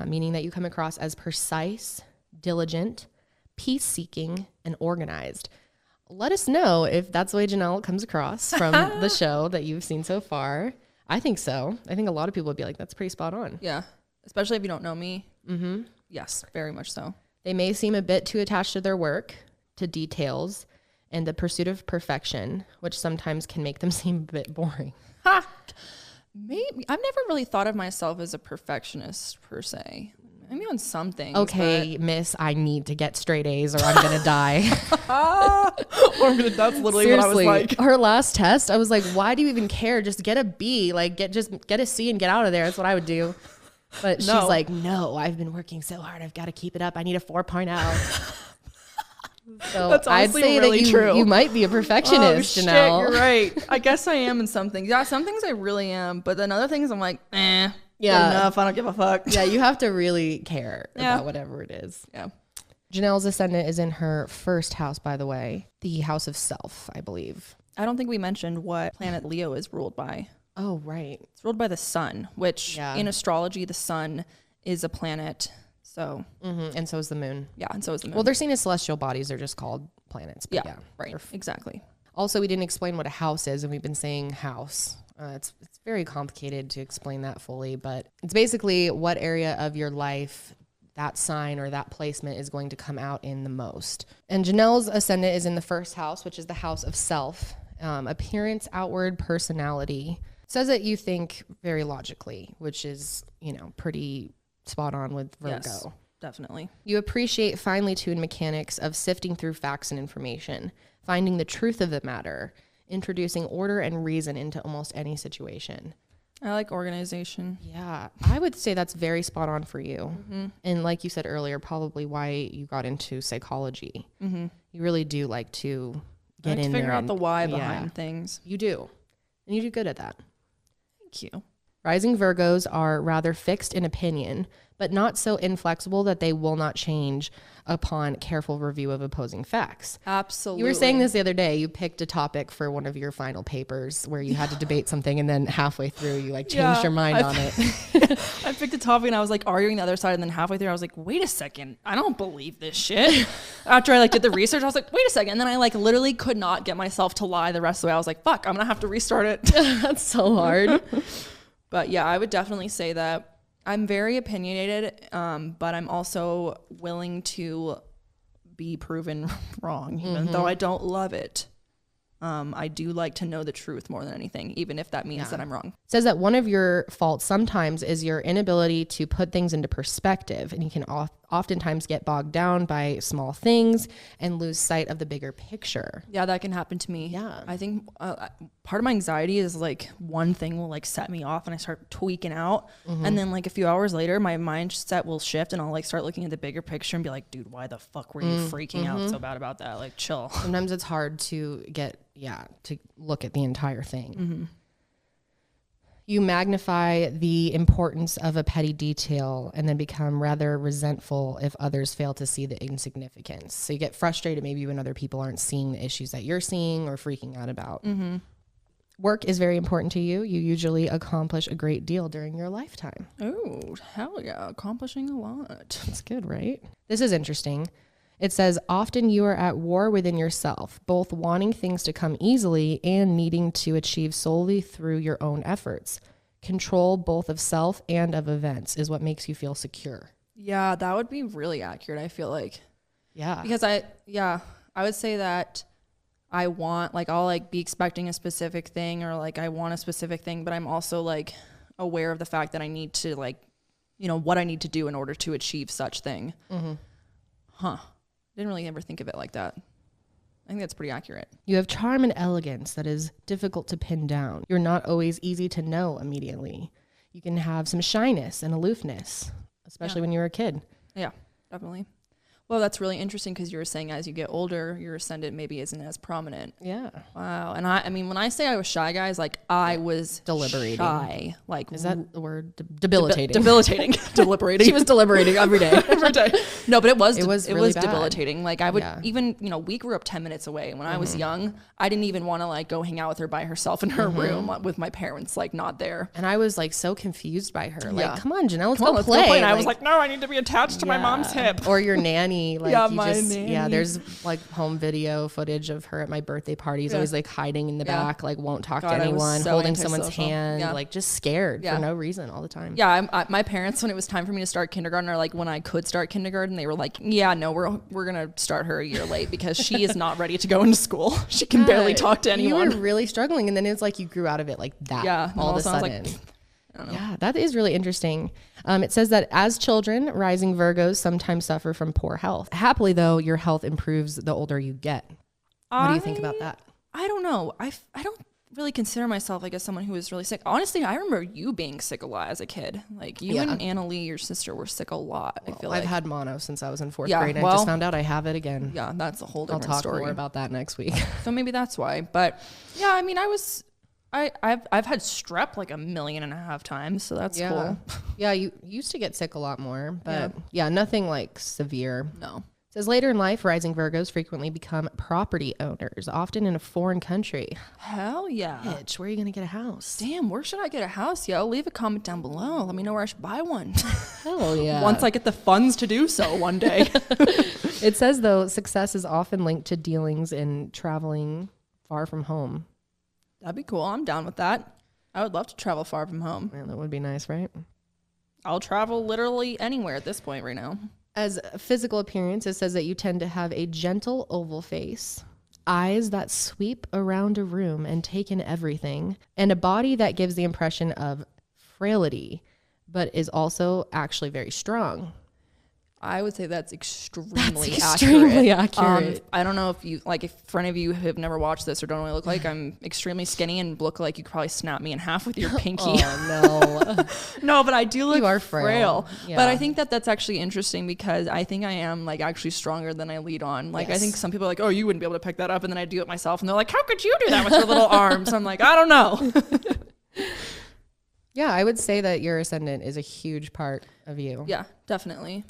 meaning that you come across as precise, diligent, peace-seeking, and organized. Let us know if that's the way Janelle comes across from the show that you've seen so far. I think so. I think a lot of people would be like, that's pretty spot on. Yeah. Especially if you don't know me. Yes, very much so. They may seem a bit too attached to their work, to details, and the pursuit of perfection, which sometimes can make them seem a bit boring. Maybe. I've never really thought of myself as a perfectionist per se. Maybe on some things. Okay, miss, I need to get straight A's or I'm going to die. That's literally Seriously, what I was like. her last test, I was like, why do you even care? Just get a B. Like, just get a C and get out of there. That's what I would do. But she's like, no, I've been working so hard. I've got to keep it up. I need a 4.0. So That's I'd honestly say really that true. you might be a perfectionist, Janelle. You're right. I guess I am in some things. Yeah, some things I really am. But then other things I'm like, Yeah. good enough. I don't give a fuck. Yeah, you have to really care about whatever it is. Yeah. Janelle's ascendant is in her first house, by the way, the house of self, I believe. I don't think we mentioned what planet Leo is ruled by. Oh, right. It's ruled by the sun, which in astrology, the sun is a planet. So, And so is the moon. yeah, and so is the moon. Well, they're seen as celestial bodies. They're just called planets. But yeah, right. Exactly. Also, we didn't explain what a house is, and we've been saying house. It's very complicated to explain that fully, but it's basically what area of your life that sign or that placement is going to come out in the most. And Janelle's ascendant is in the first house, which is the house of self. Appearance, outward, personality. It says that you think very logically, which is, pretty spot on with Virgo. Yes, definitely. You appreciate finely tuned mechanics of sifting through facts and information, finding the truth of the matter, introducing order and reason into almost any situation. I like organization. Yeah, I would say that's very spot on for you. And like you said earlier, probably why you got into psychology. You really do like to get in there. Figure out and- the why behind things. You do. And you do good at that. Thank you. Rising Virgos are rather fixed in opinion, but not so inflexible that they will not change upon careful review of opposing facts. Absolutely. You were saying this the other day. You picked a topic for one of your final papers where you had to debate something, and then halfway through you like changed your mind on it. I picked a topic and I was like arguing the other side, and then halfway through I was like, wait a second, I don't believe this shit. After I like did the research, I was like, wait a second, and then I like literally could not get myself to lie the rest of the way. I was like, fuck, I'm gonna have to restart it. That's so hard. But yeah, I would definitely say that I'm very opinionated, but I'm also willing to be proven wrong, even though I don't love it. I do like to know the truth more than anything, even if that means that I'm wrong. It says that one of your faults sometimes is your inability to put things into perspective, and you can oftentimes get bogged down by small things and lose sight of the bigger picture. Yeah, that can happen to me. Yeah. I think part of my anxiety is like one thing will like set me off and I start tweaking out. And then like a few hours later, my mindset will shift and I'll like start looking at the bigger picture and be like, dude, why the fuck were you freaking out so bad about that? Like, chill. Sometimes it's hard to to look at the entire thing. You magnify the importance of a petty detail and then become rather resentful if others fail to see the insignificance. So you get frustrated maybe when other people aren't seeing the issues that you're seeing or freaking out about. Work is very important to you. You usually accomplish a great deal during your lifetime. Oh, hell yeah. Accomplishing a lot. That's good, right? This is interesting. It says, often you are at war within yourself, both wanting things to come easily and needing to achieve solely through your own efforts. Control both of self and of events is what makes you feel secure. Yeah, that would be really accurate, I feel like. Yeah. Because I would say that I want, like, I'll like be expecting a specific thing or like I want a specific thing, but I'm also like aware of the fact that I need to like, you know, what I need to do in order to achieve such thing. Didn't really ever think of it like that. I think that's pretty accurate. You have charm and elegance that is difficult to pin down. You're not always easy to know immediately. You can have some shyness and aloofness, especially when you're a kid. Yeah, definitely. Well, that's really interesting because you were saying as you get older, your ascendant maybe isn't as prominent. Yeah. Wow. And I mean, when I say I was shy, guys, like I was Deliberating. shy. Like, Is that the word? Debilitating. Debilitating. Deliberating. She was deliberating every day. Every day. No, but it was really bad. debilitating. Like I would even, you know, we grew up 10 minutes away. And when I was young, I didn't even want to like go hang out with her by herself in her room with my parents, like not there. And I was like so confused by her. Like, Yeah. come on, Janelle, let's Come on, go let's play. go play. And I Like, was like, no, I need to be attached to my mom's hip. Or your nanny. Like, Yeah, you my just, nanny. there's like home video footage of her at my birthday parties, always like hiding in the back, like won't talk God, to I was anyone, so holding someone's antisocial. hand, Yeah. like just scared Yeah. for no reason all the time. Yeah, my parents, when it was time for me to start kindergarten, or like when I could start kindergarten, they were like, yeah, no, we're gonna start her a year late because she is not ready to go into school. She can barely talk to anyone. You were really struggling, and then it's like you grew out of it like that. Yeah, all of a all of a sudden sudden. I was like, I don't know. Yeah, that is really interesting. It says that as children, rising Virgos sometimes suffer from poor health. Happily, though, your health improves the older you get. What do you think about that? I don't know. I don't really consider myself like as someone who was really sick. Honestly, I remember you being sick a lot as a kid. Like you and Anna Lee, your sister, were sick a lot. I feel like I've had mono since I was in fourth Yeah, grade. And I just found out I have it again. yeah, that's a whole I'll different talk story. more about that next week. So maybe that's why. But yeah, I mean, I've had strep like 1.5 million times, so that's cool. Yeah, you used to get sick a lot more, but yeah, nothing like severe. No. It says later in life, rising Virgos frequently become property owners, often in a foreign country. Hell yeah. Bitch, where are you going to get a house? Damn, where should I get a house, yo? Leave a comment down below. Let me know where I should buy one. Hell yeah. Once I get the funds to do so one day. It says, though, success is often linked to dealings in traveling far from home. That'd be cool. I'm down with that. I would love to travel far from home. Man, that would be nice, right? I'll travel literally anywhere at this point right now. As a physical appearance, it says that you tend to have a gentle oval face, eyes that sweep around a room and take in everything, and a body that gives the impression of frailty, but is also actually very strong. I would say that's extremely accurate. I don't know if you like, if for any of you who have never watched this or don't really look like, I'm extremely skinny and look like you could probably snap me in half with your pinky. Oh no. No, but I do look You are frail. Yeah. But I think that that's actually interesting because I think I am like actually stronger than I lead on. Like I think some people are like, oh, you wouldn't be able to pick that up, and then I do it myself, and they're like, how could you do that with your little arms? I'm like, I don't know. Yeah, I would say that your ascendant is a huge part of you. Yeah, definitely.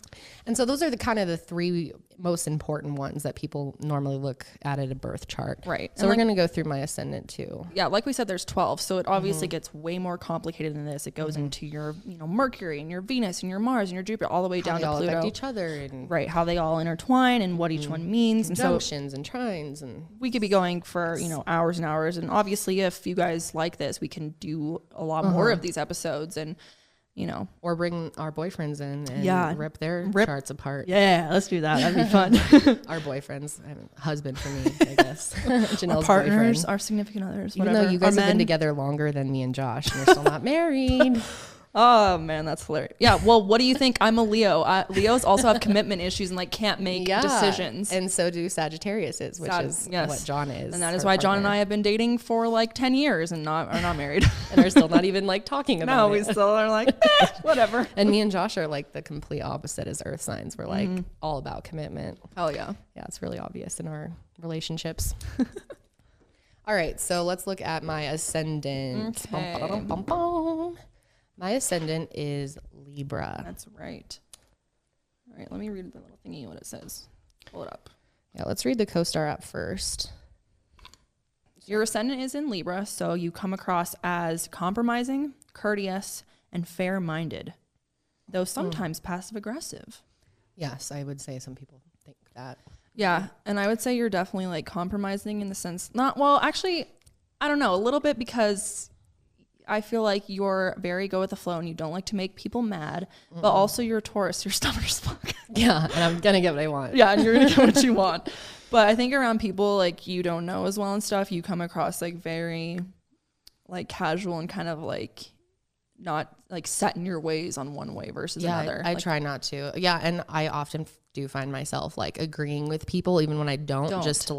And so those are the kind of the three most important ones that people normally look at a birth chart. Right. So we're going to go through my ascendant too. Yeah, like we said, there's 12. So it obviously gets way more complicated than this. It goes into your, Mercury and your Venus and your Mars and your Jupiter, all the way down to Pluto. How they all affect each other. And right, how they all intertwine and what each one means. Conjunctions and trines. And we could be going for, hours and hours. And obviously, if you guys like this, we can do a lot more of these episodes and, or bring our boyfriends in and rip their charts apart. Yeah, let's do that. That'd be fun. Our boyfriends, husband for me, I guess. Janelle's our partners, boyfriend. Our significant others, Even whatever. though you guys have been together longer than me and Josh, and you're still not married. Oh man, that's hilarious. Yeah. Well, what do you think? I'm a Leo. Leos also have commitment issues and can't make decisions. And so do Sagittariuses, which is what John is. And that is why John and I have been dating for 10 years and are not married. And are still not even talking about it. No, we still are whatever. And me and Josh are the complete opposite as earth signs. We're all about commitment. Hell yeah. Yeah, it's really obvious in our relationships. All right, so let's look at my ascendant. Okay. My ascendant is Libra. That's right. All right, let me read the little thingy, what it says. Pull it up. Yeah, let's read the CoStar app first. Your ascendant is in Libra, so you come across as compromising, courteous, and fair-minded, though sometimes passive-aggressive. Yes, I would say some people think that. Yeah, and I would say you're definitely compromising in the sense, actually, I don't know, a little bit, because I feel like you're very go with the flow and you don't like to make people mad, but also you're a Taurus, you're stubborn as fuck. Yeah, and I'm gonna get what I want. Yeah, and you're gonna get what you want. But I think around people you don't know as well and stuff, you come across very casual and kind of not set in your ways on one way versus another. I try not to. Yeah, and I often do find myself agreeing with people even when I don't. Just to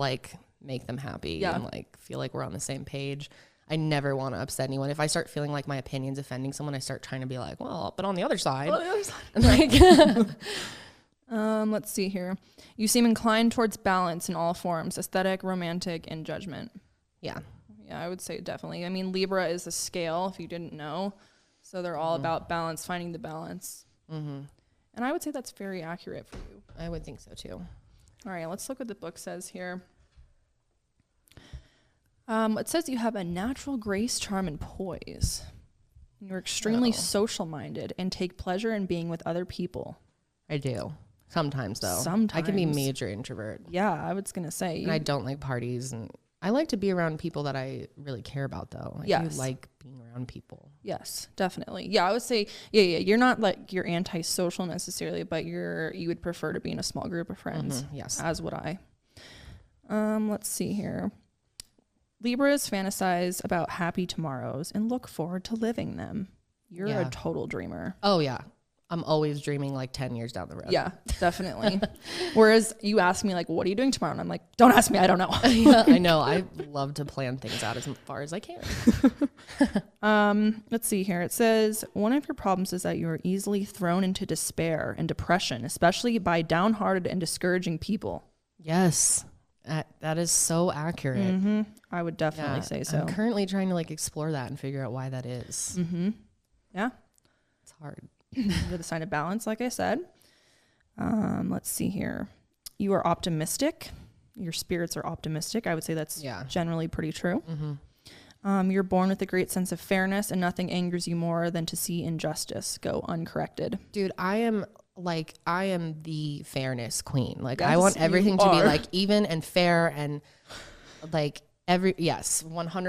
make them happy and feel like we're on the same page. I never want to upset anyone. If I start feeling like my opinion's offending someone, I start trying to be but on the other side. Let's see here. You seem inclined towards balance in all forms, aesthetic, romantic, and judgment. Yeah. Yeah, I would say definitely. I mean, Libra is a scale, if you didn't know. So they're all about balance, finding the balance. Mm-hmm. And I would say that's very accurate for you. I would think so too. All right, let's look what the book says here. It says you have a natural grace, charm, and poise. You're extremely social-minded and take pleasure in being with other people. I do. Sometimes, though. Sometimes. I can be major introvert. Yeah, I was going to say. And I don't like parties. And I like to be around people that I really care about, though. I do like being around people. Yes, definitely. Yeah, I would say, yeah. You're not you're antisocial necessarily, but you would prefer to be in a small group of friends. Mm-hmm, yes. As would I. Let's see here. Libras fantasize about happy tomorrows and look forward to living them. You're a total dreamer. Oh, yeah. I'm always dreaming 10 years down the road. Yeah, definitely. Whereas you ask me what are you doing tomorrow? And I'm like, don't ask me. I don't know. Yeah, I know. I love to plan things out as far as I can. Let's see here. It says, one of your problems is that you are easily thrown into despair and depression, especially by downhearted and discouraging people. Yes. That is so accurate. Mm-hmm. I would definitely say so. I'm currently trying to explore that and figure out why that is. Mm-hmm. Yeah. It's hard. With a sign of balance, like I said. Let's see here. You are optimistic. Your spirits are optimistic. I would say that's generally pretty true. Mm-hmm. You're born with a great sense of fairness, and nothing angers you more than to see injustice go uncorrected. Dude, I am the fairness queen. I want everything to be even and fair and 100%.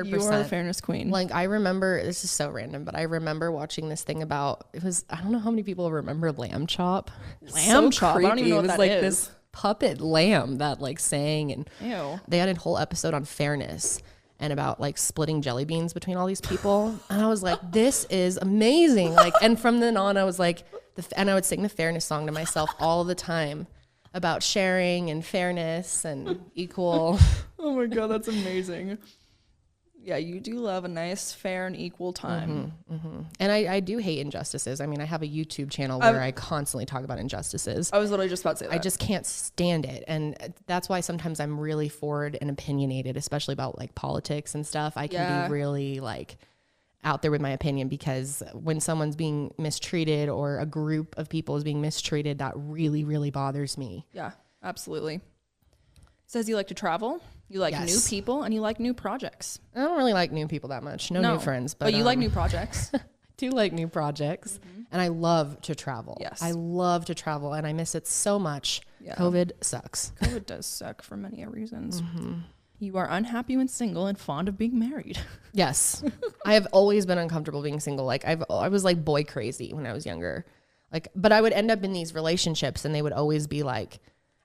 You are the fairness queen. I remember, this is so random, but I remember watching this thing about, I don't know how many people remember Lamb Chop. Lamb Chop? I don't even know what that is. This puppet lamb that sang, and ew. They had a whole episode on fairness and about splitting jelly beans between all these people. And I was like, this is amazing. And from then on I was like, and I would sing the fairness song to myself all the time about sharing and fairness and equal. Oh my God, that's amazing. Yeah, you do love a nice, fair, and equal time. And I do hate injustices. I mean, I have a YouTube channel where I constantly talk about injustices. I was literally just about to say that. I just can't stand it. And that's why sometimes I'm really forward and opinionated, especially about like politics and stuff. I can be really like out there with my opinion, because when someone's being mistreated or a group of people is being mistreated, that really, really bothers me. Yeah, absolutely. It says you like to travel. You like new people, and you like new projects. I don't really like new people that much. No new friends. But you like new projects. I do like new projects. And I love to travel. Yes. I love to travel, and I miss it so much. Yeah. COVID sucks. COVID does suck for many reasons. You are unhappy when single and fond of being married. Yes. I have always been uncomfortable being single. Like I was like boy crazy when I was younger. Like, but I would end up in these relationships, and they would always be like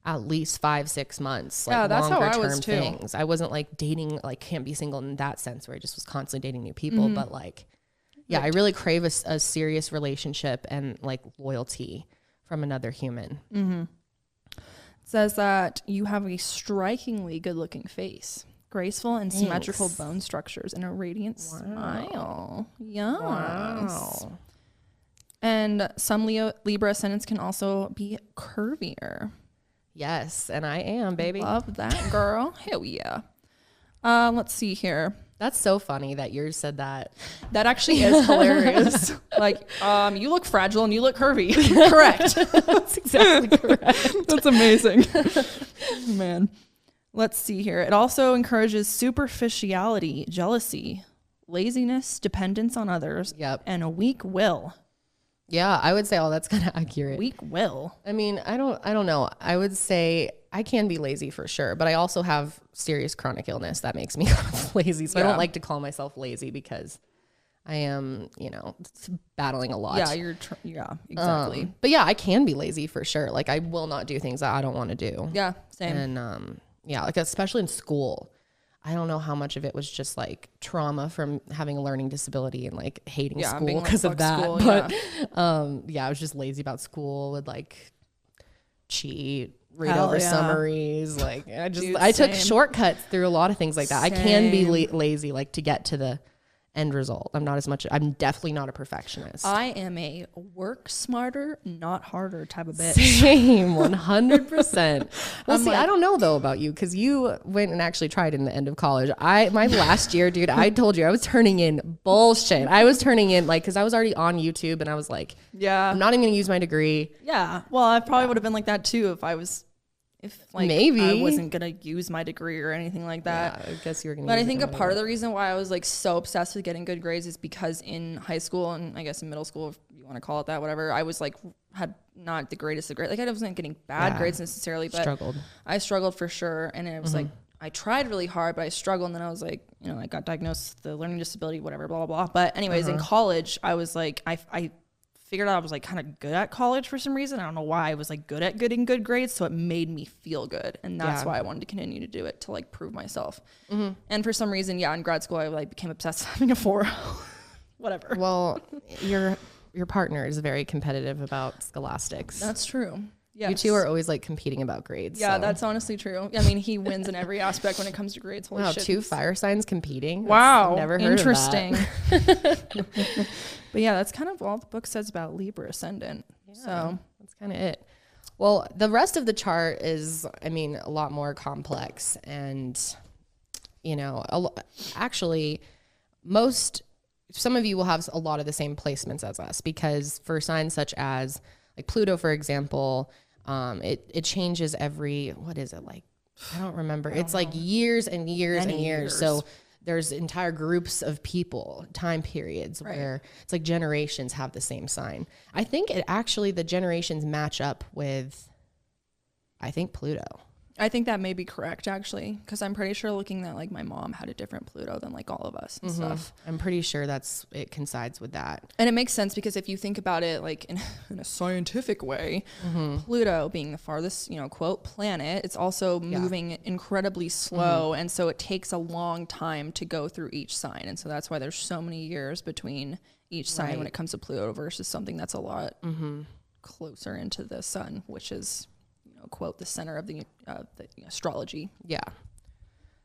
at least 5-6 months, like that's longer how I term was too. things. I wasn't like dating, like can't be single in that sense where I just was constantly dating new people. But like, yeah, I really crave a serious relationship and like loyalty from another human. It says that you have a strikingly good looking face, graceful and symmetrical bone structures, and a radiant smile. Yes. Wow. And some Libra ascendants can also be curvier. Yes, and I am, baby. Love that, girl. Hell yeah. Let's see here. That's so funny that yours said that. That actually is hilarious. Like, you look fragile and you look curvy. Correct. That's exactly correct. That's amazing. Man. Let's see here. It also encourages superficiality, jealousy, laziness, dependence on others, and a weak will. Yeah, I would say that's kind of accurate. Weak will. I mean, I don't know. I would say I can be lazy for sure, but I also have serious chronic illness that makes me lazy. So I don't like to call myself lazy because I am, battling a lot. Yeah, exactly. But yeah, I can be lazy for sure. Like I will not do things that I don't want to do. Yeah, same. And like especially in school. I don't know how much of it was just like trauma from having a learning disability and like hating school because of that. School, but I was just lazy about school, would like cheat, read over summaries. Like I took shortcuts through a lot of things like that. Same. I can be lazy, like to get to the end result. I'm definitely not a perfectionist. I am a work smarter, not harder type of bitch. Same, 100%. Well, see, I don't know though about you, because you went and actually tried in the end of college. My last year, dude, I told you I was turning in bullshit. I was turning in because I was already on YouTube, and I was like, I'm not even gonna use my degree. Yeah, well, I probably would have been like that too if maybe I wasn't gonna use my degree or anything like that. Yeah, I guess you were gonna. But I think a part of the reason why I was like so obsessed with getting good grades is because in high school, and I guess in middle school, if you want to call it that, whatever, I was like had not the greatest of grades. Like I wasn't getting bad grades necessarily, but I struggled for sure. And it was like I tried really hard, but I struggled. And then I was like, I got diagnosed with the learning disability, whatever, blah blah blah. But anyways, in college, I was like, I figured out I was like kind of good at college for some reason. I don't know why. I was like good at getting good grades, so it made me feel good, and that's why I wanted to continue to do it, to like prove myself. And for some reason, in grad school, I like became obsessed with having a 4.0. Whatever. Well, your partner is very competitive about scholastics. That's true. Yes. You two are always like competing about grades. Yeah, that's honestly true. I mean, he wins in every aspect when it comes to grades. Holy shit. 2 fire signs competing. Wow. Never heard interesting. of that. But yeah, that's kind of all the book says about Libra ascendant. Yeah, so that's kind of it. Well, the rest of the chart is, a lot more complex, and actually some of you will have a lot of the same placements as us, because for signs such as like Pluto, for example, it changes every, what is it, like, I don't remember. It's like years and years and years. So there's entire groups of people, time periods where it's like generations have the same sign. I think the generations match up with, Pluto. I think that may be correct, actually, because I'm pretty sure looking that like my mom had a different Pluto than like all of us and stuff. I'm pretty sure it coincides with that. And it makes sense, because if you think about it like in a scientific way, Pluto being the farthest, quote, planet, it's also moving incredibly slow. And so it takes a long time to go through each sign. And so that's why there's so many years between each sign when it comes to Pluto versus something that's a lot closer into the sun, which is, quote, the center of the astrology. Yeah.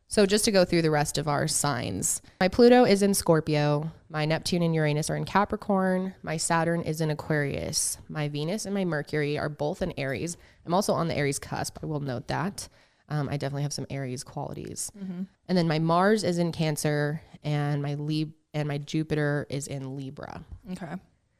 So just to go through the rest of our signs, my Pluto is in Scorpio. My Neptune and Uranus are in Capricorn. My Saturn is in Aquarius. My Venus and my Mercury are both in Aries. I'm also on the Aries cusp. I will note that. I definitely have some Aries qualities. And then my Mars is in Cancer, and my Jupiter is in Libra. Okay.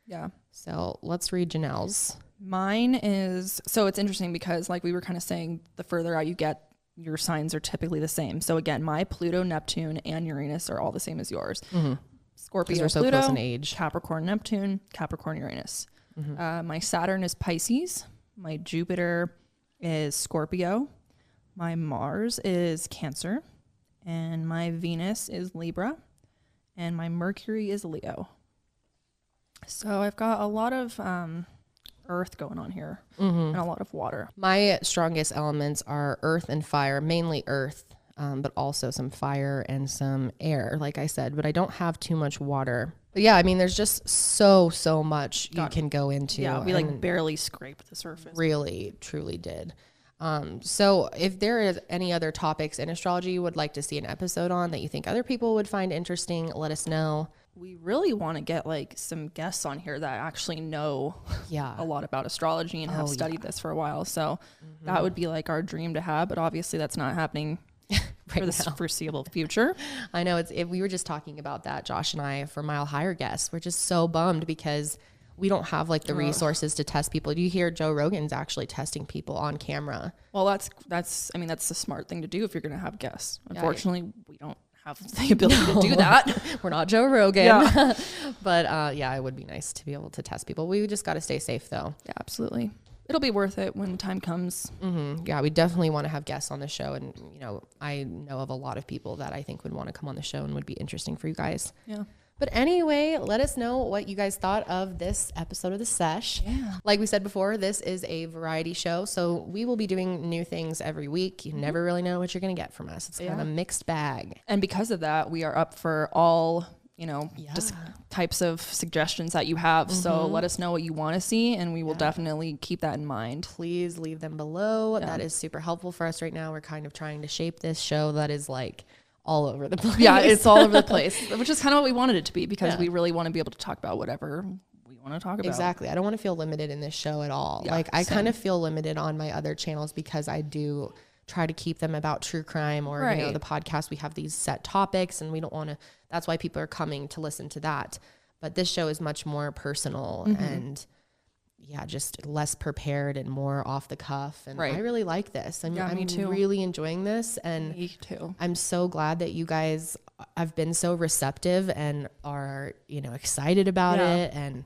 Yeah. So let's read Janelle's. Mine is, so it's interesting because like we were kind of saying, the further out you get, your signs are typically the same. So again, my Pluto, Neptune, and Uranus are all the same as yours. Scorpio, we're so Pluto, close in age. Capricorn, Neptune, Capricorn, Uranus. My Saturn is Pisces. My Jupiter is Scorpio. My Mars is Cancer. And my Venus is Libra. And my Mercury is Leo. So I've got a lot of earth going on here and a lot of water. My strongest elements are earth and fire, mainly earth, but also some fire and some air, like I said, but I don't have too much water. But yeah, I mean, there's just so much you can go into. Yeah, we like barely scraped the surface. Really, truly did. So if there is any other topics in astrology you would like to see an episode on that you think other people would find interesting, let us know. We really want to get like some guests on here that actually know a lot about astrology and have studied this for a while. So that would be like our dream to have, but obviously that's not happening for the foreseeable future. I know we were just talking about that, Josh and I, for Mile Higher guests. We're just so bummed because we don't have like the resources to test people. Do you hear Joe Rogan's actually testing people on camera? Well, that's the smart thing to do if you're going to have guests. Unfortunately, we don't have the ability to do that. We're not Joe Rogan. Yeah. But it would be nice to be able to test people. We just got to stay safe though. Yeah, absolutely. It'll be worth it when time comes. Yeah, we definitely want to have guests on the show. And, I know of a lot of people that I think would want to come on the show and would be interesting for you guys. Yeah. But anyway, let us know what you guys thought of this episode of the Sesh. Yeah. Like we said before, this is a variety show. So we will be doing new things every week. You never really know what you're going to get from us. It's kind of a mixed bag. And because of that, we are up for all, just types of suggestions that you have. So let us know what you want to see, and we will definitely keep that in mind. Please leave them below. That is super helpful for us right now. We're kind of trying to shape this show that is like all over the place. Yeah, it's all over the place, which is kind of what we wanted it to be because we really want to be able to talk about whatever we want to talk about. Exactly. I don't want to feel limited in this show at all. Yeah, I kind of feel limited on my other channels because I do try to keep them about true crime or, the podcast. We have these set topics and we don't want to, that's why people are coming to listen to that. But this show is much more personal and just less prepared and more off the cuff. And I really like this. I'm really enjoying this. And me too. I'm so glad that you guys have been so receptive and are, excited about it. And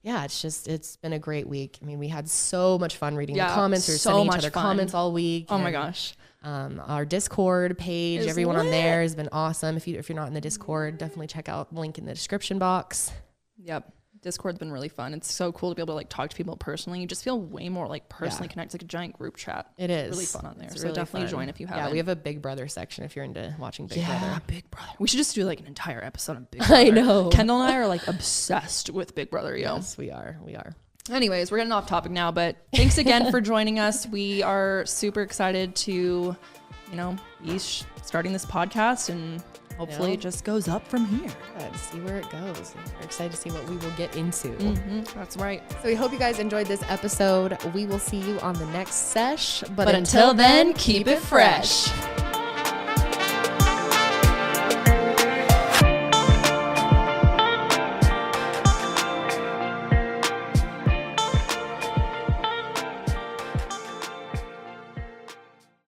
it's been a great week. I mean, we had so much fun reading the comments. We were sending each other comments all week. Oh my gosh. Our Discord page, everyone on there has been awesome. If you're not in the Discord, definitely check out the link in the description box. Yep. Discord's been really fun. It's so cool to be able to like talk to people personally. You just feel way more like personally connected. It's like a giant group chat. It is really fun on there. It's so really definitely fun. join if you haven't. Yeah, we have a Big Brother section if you're into watching Big Brother. Yeah, Big Brother. We should just do like an entire episode of Big Brother. I know. Kendall and I are like obsessed with Big Brother, yo. Yes, we are. Anyways, we're getting off topic now, but thanks again for joining us. We are super excited to, be starting this podcast and hopefully it just goes up from here. Good. See where it goes. We're excited to see what we will get into. That's right. So we hope you guys enjoyed this episode. We will see you on the next sesh. But until then, keep it fresh.